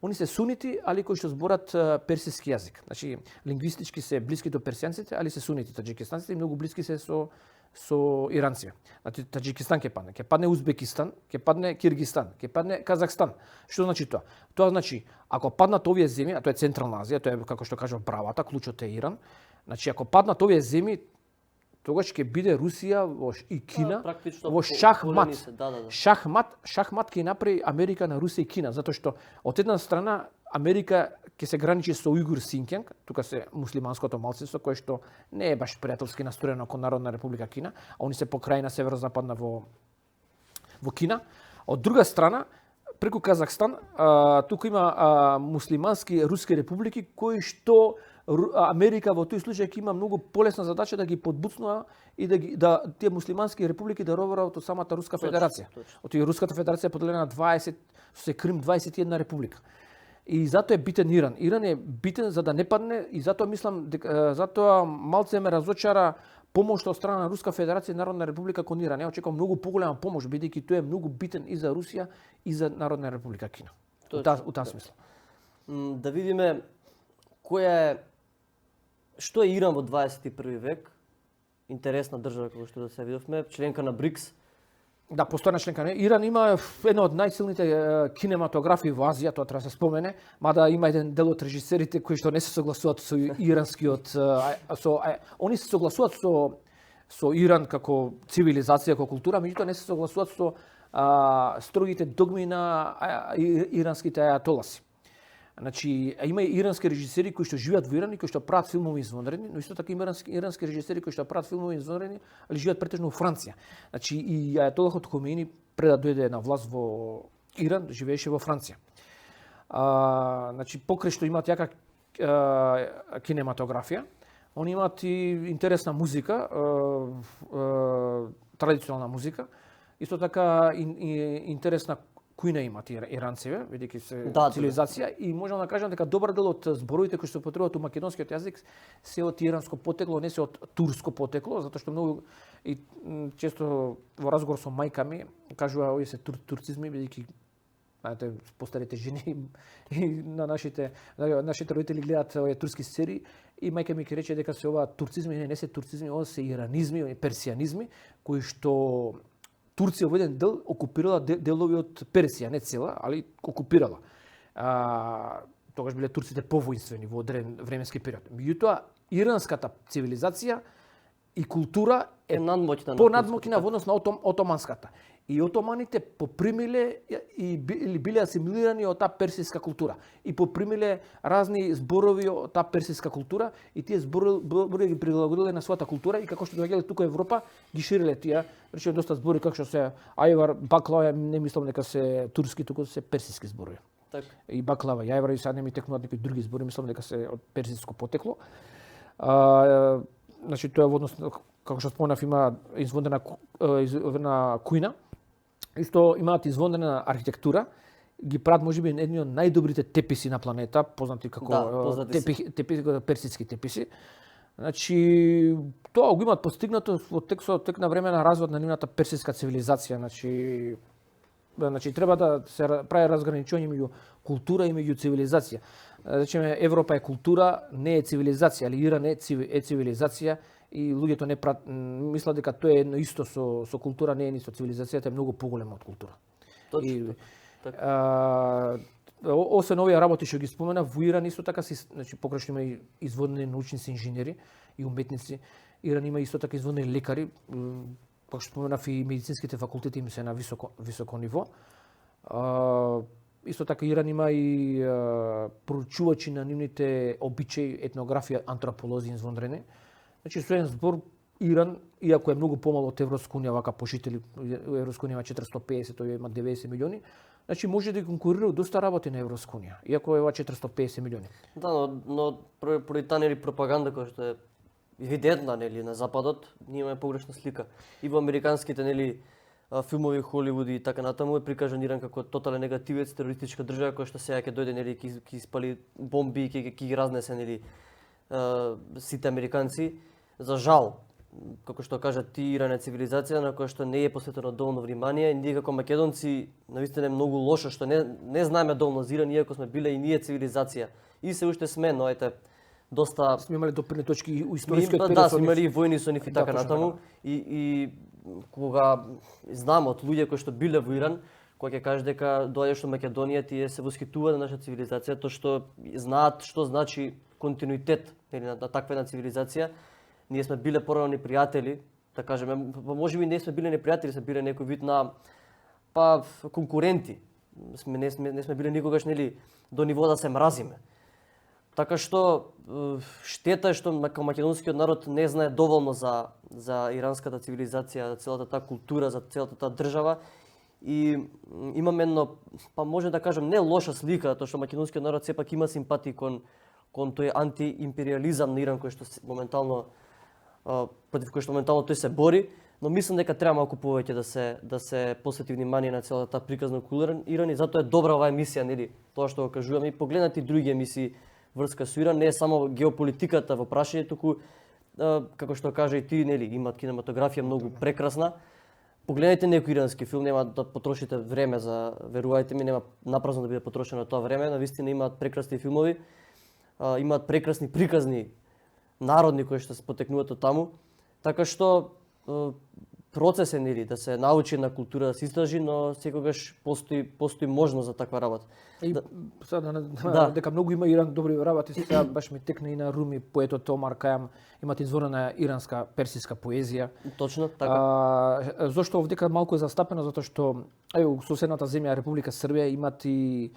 они се сунити, али кои што зборат персиски јазик. Значи лингвистички се блиски до персијанците, али се сунити таџикистанците и многу блиски се со иранците. Значи Таџикистан ќе падне Узбекистан, ќе падне Киргистан, ќе падне Казахстан. Што значи тоа? Тоа значи ако паднат овие земји, а тоа е Централна Азија, тоа е како што кажав бравата, клучот е Иран. Значи ако паднат овие земји, тогаш ќе биде Русија и Кина во шахмат. Шахмат ќе направи Америка на Русија и Кина, затоа што од една страна Америка ќе се граничи со Ујгур Синкјанг, тука се муслиманското малцинство кое што не е баш пријателски настроено кон Народна република Кина, а они се покрајна северозападна во Кина. Од друга страна, преку Казахстан, тука има муслимански руски републики кои што Америка во тој случај ќе има многу полесна задача да ги подбуцнува и да тие муслимански републики да робарат од самата Руска федерација. Од Руската федерација е поделена на 20 со Крим 21 република. И затоа е битен Иран. Иран е битен за да не падне и затоа мислам затоа малце ме разочара помошта од страна на Руска федерација и Народна република кон Иран. Ја очекувам многу поголема помош бидејќи тој е многу битен и за Русија и за Народна република Кина. У таа смисла. Да видиме што е Иран во 21 век. Интересна држава како што да се видовме, членка на БРИКС. Да, постојна членка. Иран има една од најсилните кинематографии во Азија, тоа треба да се спомене, мада има еден дел од режисерите кои што не се согласуваат со иранскиот они се согласуваат со Иран како цивилизација, како култура, меѓутоа не се согласуваат со строгите догми на иранските ајатоласи. Значи, има и ирански режисери кои што живеат во Иран и кои што прават филмови извонредни, но исто така има ирански режисери кои што прават филмови извонредни, али живеат претежно во Франција. Значи, и ајатолахот Хомеини пред да дојде на власт во Иран, живееше во Франција. Значи, покрај што имаат јака кинематографија, они имаат и интересна музика, традиционална музика, исто така интересна кујна имат иранците, бидејќи се цивилизација, и можам да кажам дека добар дел од зборовите кои се употребуваат у македонскиот јазик се од иранско потекло, не се од турско потекло, затоа што многу и често во разговор со мајка ми кажува овие се турцизми, бидејќи знаете, постарите жени и на нашите родители гледаат овие турски серии и мајка ми ќе рече дека се ова турцизми, не се турцизми, ова се иранизми, персијанизми кои што Турција во еден дел окупирала делови од Персија, не цела, али окупирала. Тогаш биле турците повоинствени во одреден временски период. Меѓутоа, иранската цивилизација и култура е понадмоќна во однос на отоманската. И отоманите попримиле или биле асимилирани од таа персиска култура. И попримиле разни зборови од таа персиска култура и тие зборови ги прилагодиле на својата култура и како што доаѓале тука Европа, ги шириле тие. Рече доста збори како што се ајвар, баклава, не мислам дека се турски, туку се персиски зборови. Така. И баклава, јајвар и сега не ми текнуваат некои други збори, мислам дека се од персиско потекло. Значи тоа во однос како што спомнав има изводена кујна. Исто имаат извонена архитектура, ги прават можеби едни од најдобрите теписи на планета, познати како персиски теписи. Значи тоа го имаат постигнато во тек на време на развод на нивната персиска цивилизација. Значи треба да се прави разграничување меѓу култура и меѓу цивилизација. Речеме Европа е култура, не е цивилизација, али Иран е цивилизација. И луѓето не мислат дека тоа е едно исто со култура, не е исто. Цивилизацијата е многу поголема од култура. Точно. Освен овие работи што ги спомена, во Иран исто така значи покрај што има и изводени научници, инженери и уметници, Иран има исто така изводени лекари, како што споменав и медицинските факултети им се на високо ниво. Исто така Иран има и проучувачи на нивните обичаи, етнографија, антрополози извонредени. Значи, со еден збор, Иран, иако е многу помало од Европска унија, вака пошители, Европска унија има 450, тој има 90 милиони, значи може да конкурира доста работи на Европска унија, иако е 450 милиони. Да, но поради таа пропаганда која што е евидентна на западот, ние имаме погрешна слика. И во американските филмови Холивуд и така натаму е прикажан Иран како тотален негативец, терористичка држава која што сега ќе дојде ќе испали бомби и ќе ги разнесе сите американци. За жал, како што кажа ти, Иран е цивилизација на која што не е посветено доволно внимание. Ние како македонци навистина е многу лошо што не знаеме доволно за Иран, иако сме биле и ние цивилизација. И се уште сме, но доста сме имале допирни точки и историскиот период. Да, сме имали војни со нив и така точно натаму. И кога знам од луѓе кои што биле во Иран, кога ќе кажеш дека доаѓаш во Македонија, тие се восхитуваат на наша цивилизација, тоа што знаат што значи континуитет, нели, на таква една цивилизација. Ние сме биле порано пријатели, да кажеме, можеби не сме биле непријатели, сме биле некој вид на конкуренти. Не сме биле никогаш, нели, до ниво да се мразиме. Така што штета е што македонскиот народ не знае доволно за иранската цивилизација, за целата таа култура, за целата таа држава. И имаме едно, може да кажам, не лоша слика, тоа што македонскиот народ сепак има симпатии кон тој антиимпериализам на Иран кој што моментално против кој што моментално тој се бори, но мислам дека треба малку повеќе да се посвети внимание на целата таа приказна околу Иран и затоа е добра оваа емисија, нели, тоа што го кажуваме, и погледнати други емисии врска со Иран, не е само геополитиката во прашање, туку како што кажа и ти, нели, имаат кинематографија многу прекрасна. Погледнете некој ирански филм, нема да потрошите време за, верувајте ми, нема напразно да биде потрошено тоа време, навистина имаат прекрасни филмови, имаат прекрасни приказни народни кои што се потекнуваат од таму, така што процес е, нели, да се научи на култура, да се истражи, но секогаш постои можност за таква работа. И сега дека многу има Иран добри работи, сега баш ми текна и на Руми, поетот Омар Кајам, имат изворена иранска персиска поезија. Точно, така. Зошто овдека малку е застапено, затоа што у соседната земја Република Србија имат и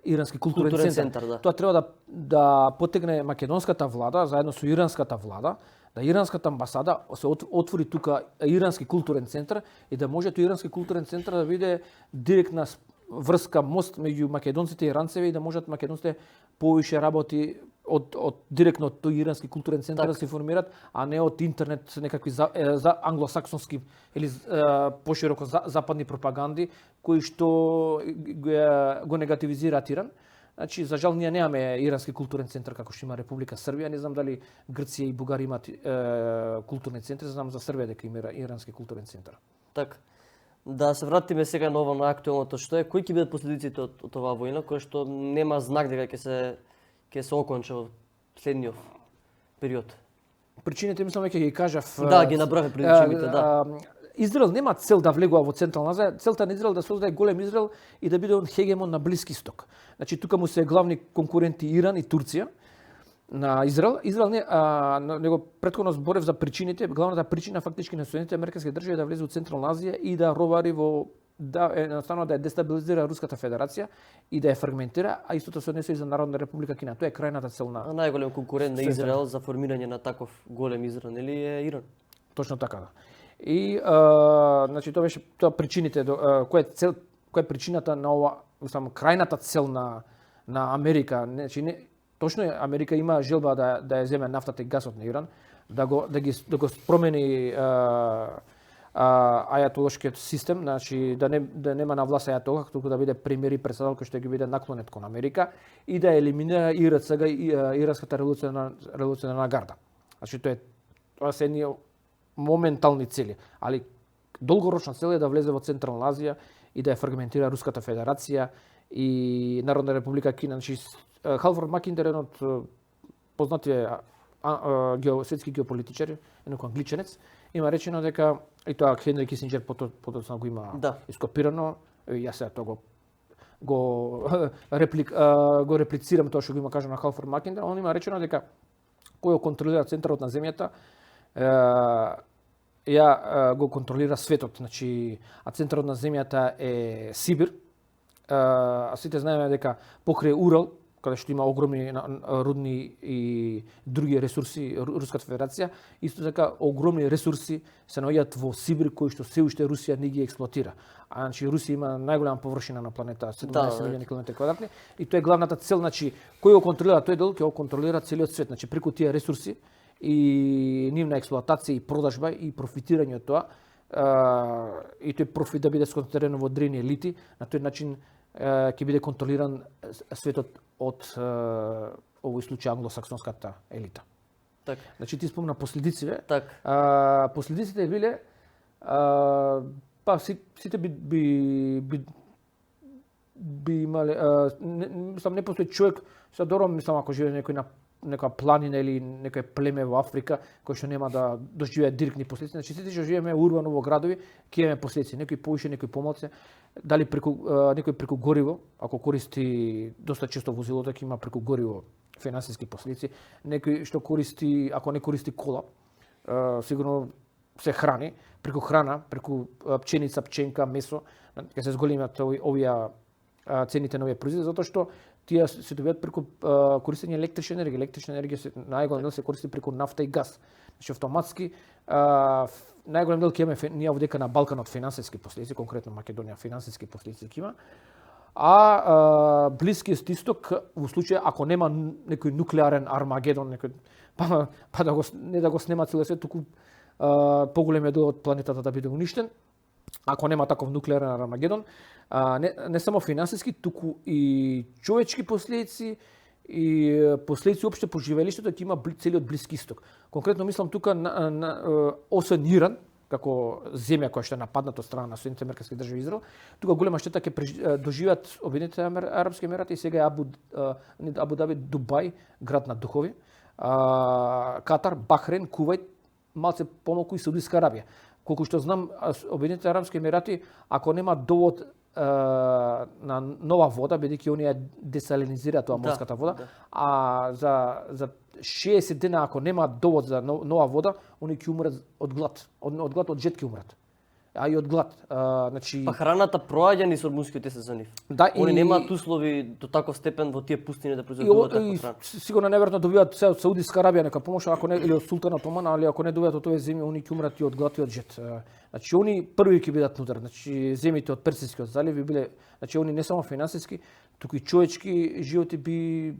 ирански културен центар. Да. Тоа треба да потегне македонската влада заедно со иранската влада, да иранската амбасада се отвори тука ирански културен центар и да може тој ирански културен центар да биде директна врска, мост меѓу македонците и иранцеве и да можат македонците повише работи од директно од тој ирански културен центар да се формираат, а не од интернет некакви за англосаксонски или пошироко западни пропаганди кои што го негативизираат Иран. Значи, за жал, ние немаме ирански културен центар како што има Република Србија. Не знам дали Грција и Бугарија имаат културни центри, знам за Србија дека има ирански културен центар. Така. Да се вратиме сега на ова на актуелното што е. Кои ќе бидат последиците од оваа војна, која што нема знак дека ќе се оконча во следниот период? Причините мислам дека ги кажав. Да, ги набраве причините, да. Израел нема цел да влегува во Централна Азија, целта на Израел да создаде голем Израел и да биде он хегемон на Блиски Исток. Значи тука му се главни конкуренти Иран и Турција на Израел. Израел него претходно зборев за причините, главната причина фактички на Соединетите американски држави да влезе во Централна Азија и да ровари едноставно да дестабилизира Руската Федерација и да ја фрагментира, а истото се однесува и за Народна република Кина. Тоа е крајната цел на најголем конкурент на Израел за формирање на таков голем Израел, нели е Иран. Точно така, да. И значи тоа беше причините која е причината на ова, само крајната цел на Америка, значи точно е Америка има желба да ја земе нафтата и гасот на Иран, да го промени ајатолошкиот систем, значи да нема на власт ајатола, туку да биде премиер и председател кој што ќе биде наклонет кон Америка и да елиминира ИРЦГ и иранската револуционарна гарда. Значи тоа се едни моментални цели, али долгорочна цел е да влезе во Централна Азија и да ја фрагментира Руската Федерација и Народна република Кина. Значи Халфорд Макинтер е еден од познатите светски геополитичари, еден англичанец, има речено дека и тоа Хенри Кисинџер потоцна го има ископирано, јас сега тоа го реплицирам тоа што го има кажано на Халфорд Макинтер, он има речено дека кој контролира центарот на земјата го контролира светот, значи, а центарот на земјата е Сибир. А сите знаеме дека покрај Урал, каде што има огромни рудни и други ресурси Руската Федерација, исто така огромни ресурси се наоѓаат во Сибир кои што се уште Русија не ги експлоатира. А значи Русија има најголема површина на планета, 17.000 км2, и тоа е главната цел, значи кој го контролира тој дел, ќе го контролира целиот свет, значи преку тие ресурси и нивна експлоатација и продажба и профитирање од тоа, и тој профит да биде сконцентриран во древни елити, на тој начин ќе биде контролиран светот од овој случај англосаксонската елита. Така. Значи ти спомна последиците. Така. Последиците биле сите би имале мислам не постои човек, се добро мислам ако живее некој на некоја планина или некој племе во Африка кој што нема да доживее директни последици. Значи сите што живееме урбано во градови, ќе имаме последици, некои повише, некои помалку, дали некој преку гориво, ако користи доста често возилото ќе има преку гориво финансиски последици, некој што користи, ако не користи кола, сигурно се храни преку храна, преку пченица, пченка, месо, ќе се зголемат овие цените на овие производи затоа што тие се добиваат преку користење електрична енергија. Електрична енергија се најголем дел се користи преку нафта и газ. Значи автоматски најголем дел ќе имаме ние овдека на Балканот финансиски последици, конкретно Македонија финансиски последици ќе има. А Блискиот исток во случај ако нема некој нуклеарен армагедон, некој па да го не да го снема целиот свет, туку поголемиот дел од планетата да биде уништен. Ако нема таков нуклеарен армагедон, не само финансиски, туку и човечки последици и последици опште по живеелиштето ќе има целиот Блиски исток. Конкретно мислам тука освен Иран, како земја која што е нападната од страна на Соединетите американски држави Израел, тука голема штета ќе доживеат Обединетите арапски емирати и сега Абу Даби, Дубај, град на духови, Катар, Бахрейн, Кувајт, малце помалку и Саудитска Арабија. Колку што знам, Обединетите арапски емирати, ако нема довод на нова вода, бидејќи оние десалинизираат тоа морската вода, а за 60 дена ако нема довод за нова вода, они ќе умрат од глад. Од глад, од жет ќе умрат. А и од глад. Значи Па храната проаѓа низ ормуските се за нив. Да, они немаат услови до таков степен во тие пустини да произведуваат таква храна. Сигурно неверојатно добиваат се од Саудитска Арабија нека помош, ако не или од султанот Оман, али ако не добијат од овие земји, они ќе умрат и од глад и од жет. Значи они први ќе бидат нудар. Значи земјите од Персискиот залив би биле, значи они не само финансиски, туку и човечки животи би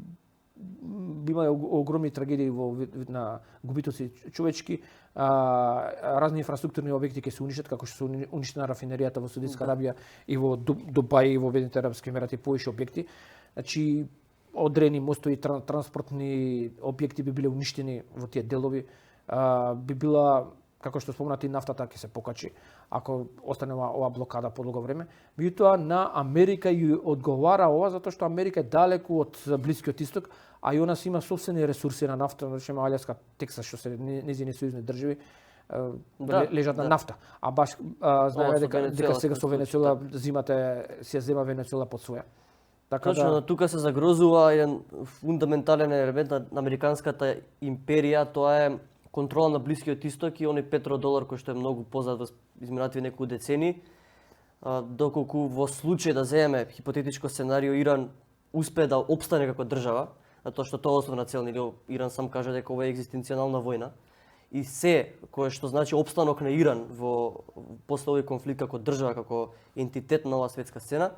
имале огромни трагедии во вид на губитоци човечки, разни инфраструктурни објекти ќе се уништат, како што се уништена рафинеријата во Саудитска Арабија и во Дубај и во Обединетите арапски емирати повеќе објекти. Значи одрени мостови, транспортни објекти би биле уништени во тие делови. Би била, како што спомнати, нафтата ќе се покачи ако остане ова блокада подолго време. Меѓутоа на Америка и одговара ова затоа што Америка е далеку од Блискиот исток, а и она си има собствени ресурси на нафта, значи има Алјаска, Тексас што се нејзини сојузни држави лежат на нафта. А баш знаеме дека сега со Венецуела зимата се зема Венецуела под своја. Така точно, тука се загрозува еден фундаментален елемент на американската империја, тоа е контрола на Блискиот исток и оној петродолар кој што е многу познат во изминативе неколку децени, доколку во случај да земеме хипотетичко сценарио Иран успее да опстане како држава, затоа што тоа е основна цел, нели Иран сам кажа дека ова е екзистенцијална војна и се кое што значи опстанок на Иран во после овој конфликт како држава, како ентитет на оваа светска сцена,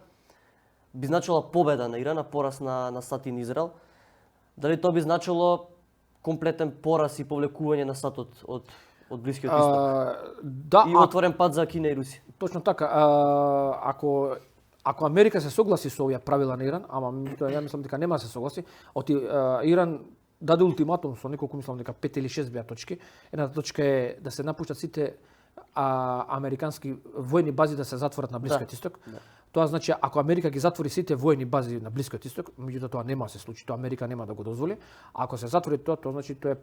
би значила победа на Иран, пораз на Сатин Израел. Дали тоа би значило комплетен пораз и повлекување на сатот од Блискиот исток? Да, и отворен пат за Кина и Русија. Точно така. Ако Америка се согласи со овие правила на Иран, ама ја мислам дека нема да се согласи, Иран даде ултиматум со неколку, мислам дека 5 или 6 беа точки. Едната точка е да се напуштат сите американски војни бази да се затворат на Блискиот исток. Тоа значи ако Америка ги затвори сите војни бази на Блискиот исток, меѓутоа тоа нема да се случи, тоа Америка нема да го дозволи. А ако се затвори тоа значи тоа е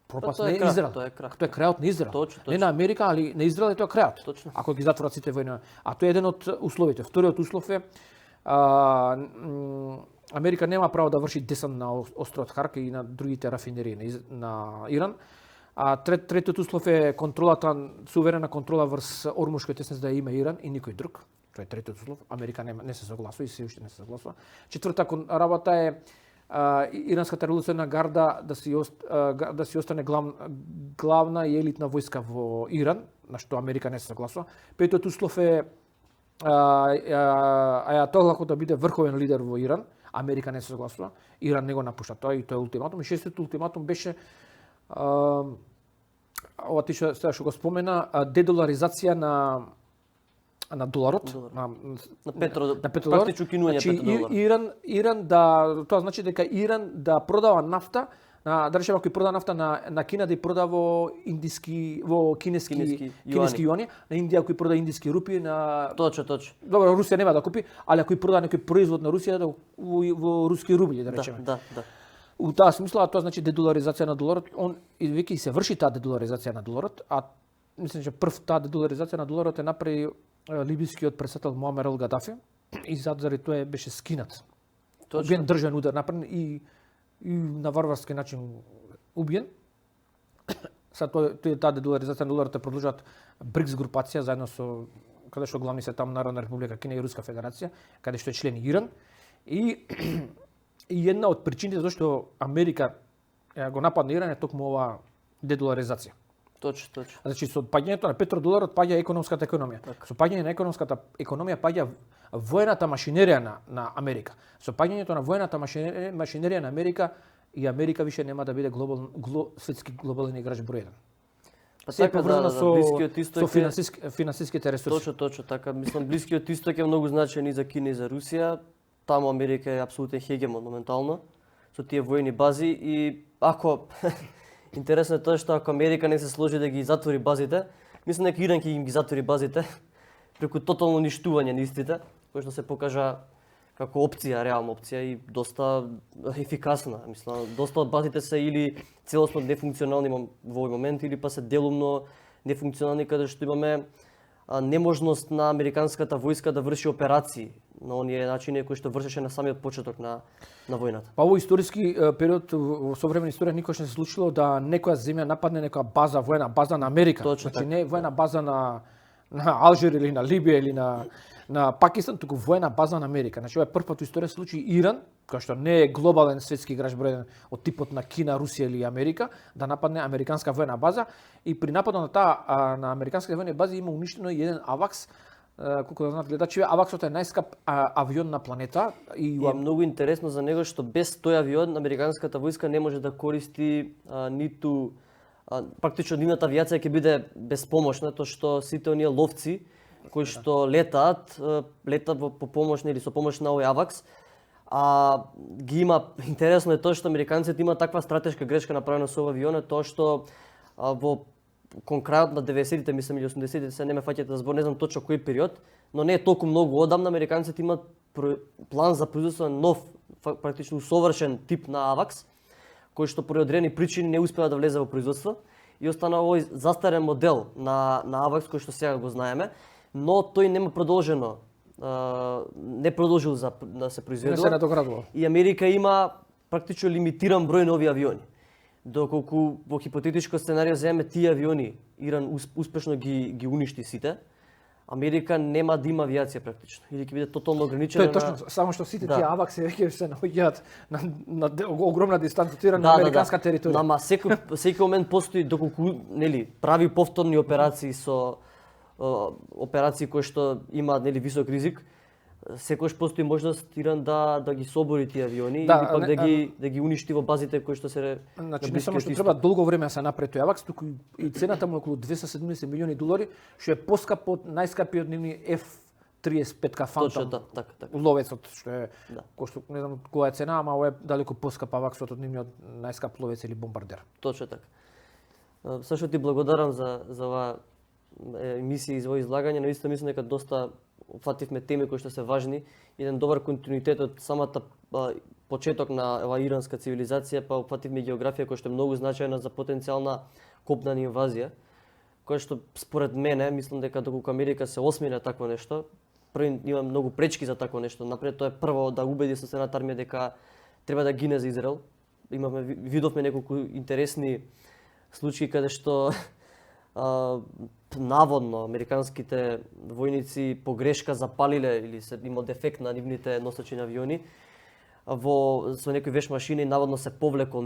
пропаст на Израел. Тоа е крајот на Израел. Точно. Не на Америка, али на Израел е тоа крајот. Точно. Ако ги затворат сите војни. А тоа е еден од условите. Вториот услов е Америка нема право да врши десант на островот Харк и на другите рафинерии на Иран. А третиот услов е контролата, суверена контрола врз Ормушкиот теснец да има Иран и никој друг. Тоа е третиот услов. Америка не се согласува и се уште не се согласува. Четврта работа е иранската револуционна гарда да си остане главна и елитна војска во Иран, на што Америка не се согласува. Петиот услов е ајатолахот да биде врховен лидер во Иран. Америка не се согласува. Иран не го напушта тоа и тоа е ултиматум. И шестиот ултиматум беше ова ти што го спомена, дедоларизација на доларот, на петродолар. Практично кинување петродолар. Иран тоа значи дека Иран да продава нафта да речеме ако прода нафта на Кина да ја прода во кинески јуани, на Индија ако прода индиски рупи, на Точно. Добро, Русија нема да купи, али ако прода некој производ на Русија во руски рубли, да речеме. Да. У таа смисла, тоа значи дедоларизација на доларот, и веќе се врши таа дедоларизација на доларот, а мислам че прв таа дедоларизација на доларот е направи либискиот председател Муамер ел Гадафи и заради тоа беше скинат. Убиен државен удар направен и на варварски начин убиен. Тој таа дедоларизација на доларот продолжуваат БРИКС групација заедно со каде што главни се таму Народна република Кина и Руска федерација, каде што е член Иран и една од причините зашто Америка го нападна Иран е токму оваа дедоларизација. Точно. Значи со паѓањето на петродоларот паѓа економската економија. Со паѓање на економската економија паѓа воената машинерија на Америка. Со паѓањето на воената машинерија на Америка и Америка више нема да биде светски глобален играч број 1. Се е поврзано со финансиските ресурси. Точно така. Мислам, Блискиот Исток е многу значаен и за Кина и за Русија. Таму Америка е апсолутен хегемон моментално со тие војни бази и ако интересно е тоа што ако Америка не се сложи да ги затвори базите, мислам дека Иран ќе им ги затвори базите преку тотално уништување на истите, кој што се покажа како опција, реална опција и доста ефикасна. Мислам, доста од базите се или целосно нефункционални во овој момент или па се делумно нефункционални каде што имаме неможност на американската војска да врши операции на оние начини кои што вршеше на самиот почеток на војната. Па во историски период во современа историја никош не се случило да некоја земја нападне некоја база, воена база на Америка. Значи не воена база на Алжир или на Либија или на Пакистан, туку воена база на Америка. Значи ова е прв пат во историја се случи Иран, кој што не е глобален светски играч број 1 од типот на Кина, Русија или Америка, да нападне американска воена база и при нападот на таа на американските воени бази има уништено и еден Авакс. Колку да знаат гледачи, Аваксот е најскап авион на планета и е многу интересно за него што без тој авион американската војска не може да користи ниту практично нивната авиација ќе биде безпомошна, тоа што сите оние ловци кои што летаат по помош или со помош на овој Авакс, ги има. Интересно е тоа што американците имаат таква стратешка грешка направена со овој авион, тоа што во кон крајот на 90-тите, мислам, или 80-тите, се не ме фаќате за збор, не знам точно кој период, но не е толку многу одамна, американците имаат план за производство на нов, практично усовршен тип на Авакс, кој што поради одредени причини не успеа да влезе во производство и остана овој застарен модел на Авакс кој што сега го знаеме, но тој нема продолжено, не продолжил да се произведува. Не се надоградува. И Америка има практично лимитиран број нови авиони. Доколку во хипотетичко сценарио земеме тие авиони, Иран успешно ги уништи сите, Америка нема да има авиација практично. Или ќе биде тотално ограничена. Тоа е точно, само што сите тие Авакси веќе се наоѓаат на огромна дистанца на американска територија. Ама секој момент постои доколку прави повторни операции со операции кои што имаат висок ризик. Секогаш постои можност Иран да ги собори тие авиони или пак да ги уништи во базите кои што се. Значи не само што треба долго време да се направи тој Авакс, туку и цената му околу $270 милиони, што е поскап од најскапиот нивни F-35 Phantom. Така. Ловецот што е кој што не знам која е цена, ама ова е далеку поскап Аваксот од нивниот најскап ловец или бомбардер. Точно така. Сашо, ти благодарам за оваа емисија и за овој излагање, наистина мислам дека доста фативме теми кои што се важни, еден добар континуитет од самата почеток на оваа иранска цивилизација, па фативме географија која што е многу значајна за потенцијална копнена инвазија, која што според мене мислам дека доколку Америка се осмине такво нешто, има многу пречки за такво нешто. Напред тоа е прво да убеди собствената армија дека треба да гине за Израел. Видовме неколку интересни случаи каде што наводно американските војници погрешка запалиле или се има дефект на нивните носачи на авиони со некои веш машини, наводно се повлекол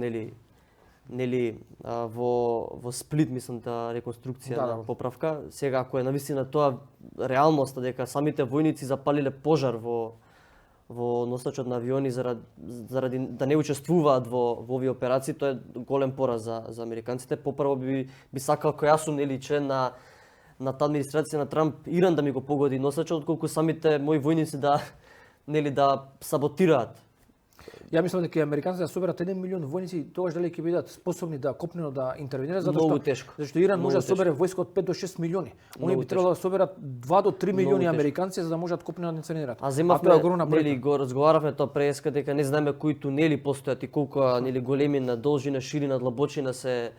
во Сплит, мислам, реконструкција на поправка. Сега ако е навистина тоа реалноста дека самите војници запалиле пожар во носачот на авиони заради да не учествуваат во овие операции, тоа е голем пораз за американците. Попрво би сакал кој јас сум член на таа администрација на Трамп, Иран да ми го погоди носачот, отколку самите мои војници да саботираат Ја мислам дека американците да соберат 1 милион војници, тогаш дали ќе бидат способни да копнено да интервенираат, Многу тешко. Зашто Иран може да Многу собере войска од 5 до 6 милиони. Они Многу би требало да соберат 2 до 3 милиони тешко. американци за да можат копнено да интервенираат. А тоа е земавме, огромна бројка. нели го разговаравме тоа преска дека не знаеме кои тунели постојат и колку нели големи на должина, ширина, длабочина се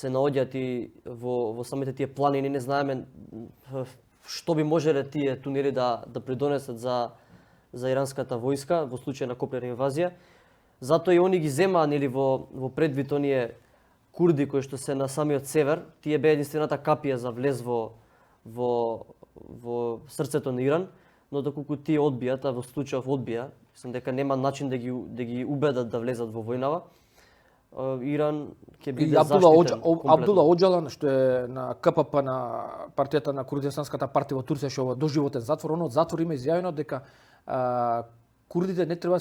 наоѓаат и во самите тие планини, не знаеме што би можеле тие тунели да придонесат за иранската војска во случај на копнена инвазија. Затоа и они ги земаа нели во предвид оние курди кои што се на самиот север, тие беа единствената капија за влез во срцето на Иран, но доколку тие одбијат, а во случајов одбија, мислам дека нема начин да ги убедат да влезат во војнава, Иран ќе биде заштитен. Абдула Оџалан, што е на КПП на партијата на Курдистанската партија во Турција, што е доживотен затвор, он од затвор има изјавено дека курдите не треба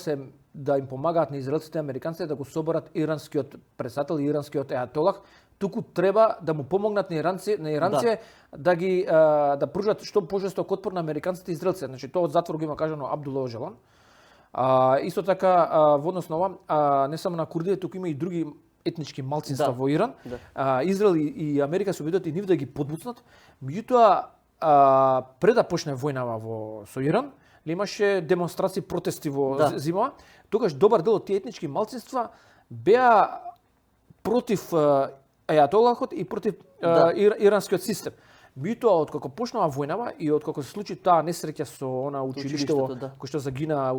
да им помагаат на израелците и американците да го соберат иранскиот председател и иранскиот еатолах, туку треба да му помогнат на иранците да пружат што пожесток отпор на американците и израелците. Значи тоа од затвор го има кажано Абдула Оџалан. Исто така во однос на ова, не само на курдите, туку има и други етнички малцинства во Иран. Израел и Америка се обидат и нив да ги подбуцнат. Меѓутоа, пред да почне војнава со Иран, имаше демонстрации, протести во зимава. Тогаш добар дел од тие етнички малцинства беа против еатолахот и против иранскиот систем. Меѓутоа, откако почнава војнава и откако се случи таа несреќа со она училиштето кој што загина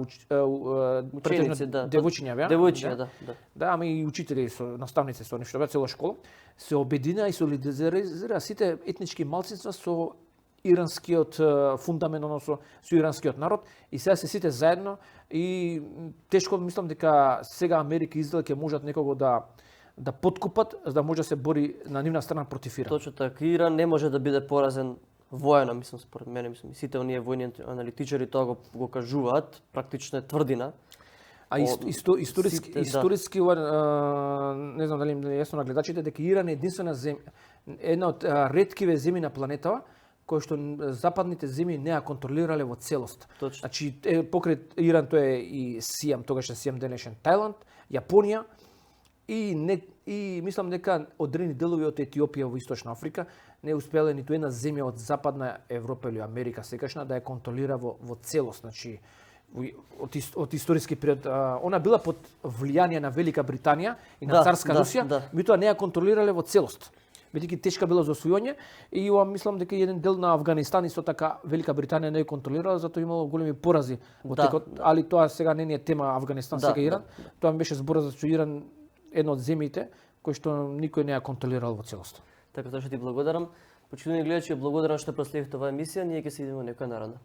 претежно девојчиња беа. Девојчиња, да. Да, ама и учители со наставници со нешто беа цела школа се обединаа и солидаризираа сите етнички малцинства со иранскиот фундамент, односно со иранскиот народ, и сега се сите заедно и тешко мислам дека сега Америка и Израел ќе можат некого да подкупат, за да може да се бори на нивна страна против Иран. Точно така. Иран не може да биде поразен воено, мислам, според мене, мислам, и сите оние војни аналитичари тоа го кажуваат, практично е тврдина. А историски не знам дали им е јасно на гледачите дека Иран е единствена земја, една од реткиве земји на планетава кои што западните земји не ја контролирале во целост. Точно. Значи покрај Иран тоа е и Сиам, тогаш е Сиам денешен Тајланд, Јапонија и мислам дека одредени делови од Етиопија во Источна Африка не успеале ниту една земја од Западна Европа или Америка секашна да ја контролира во целост. Значи од историски период она била под влијание на Велика Британија и на царска Русија, меѓутоа не ја контролирале во целост. Бидејќи тешка била за освојување и ова мислам дека еден дел на Авганистан исто така Велика Британија не ја контролирала, затоа имало големи порази во текот, али тоа сега не е тема Авганистан, сега Иран. Тоа беше збор за Иран, едно од земјите кои што никој не ја контролирал во целост. Така што ти благодарам. Почитувани гледачи, благодарам што проследивте оваа емисија, ние ќе се видиме некоја наредна.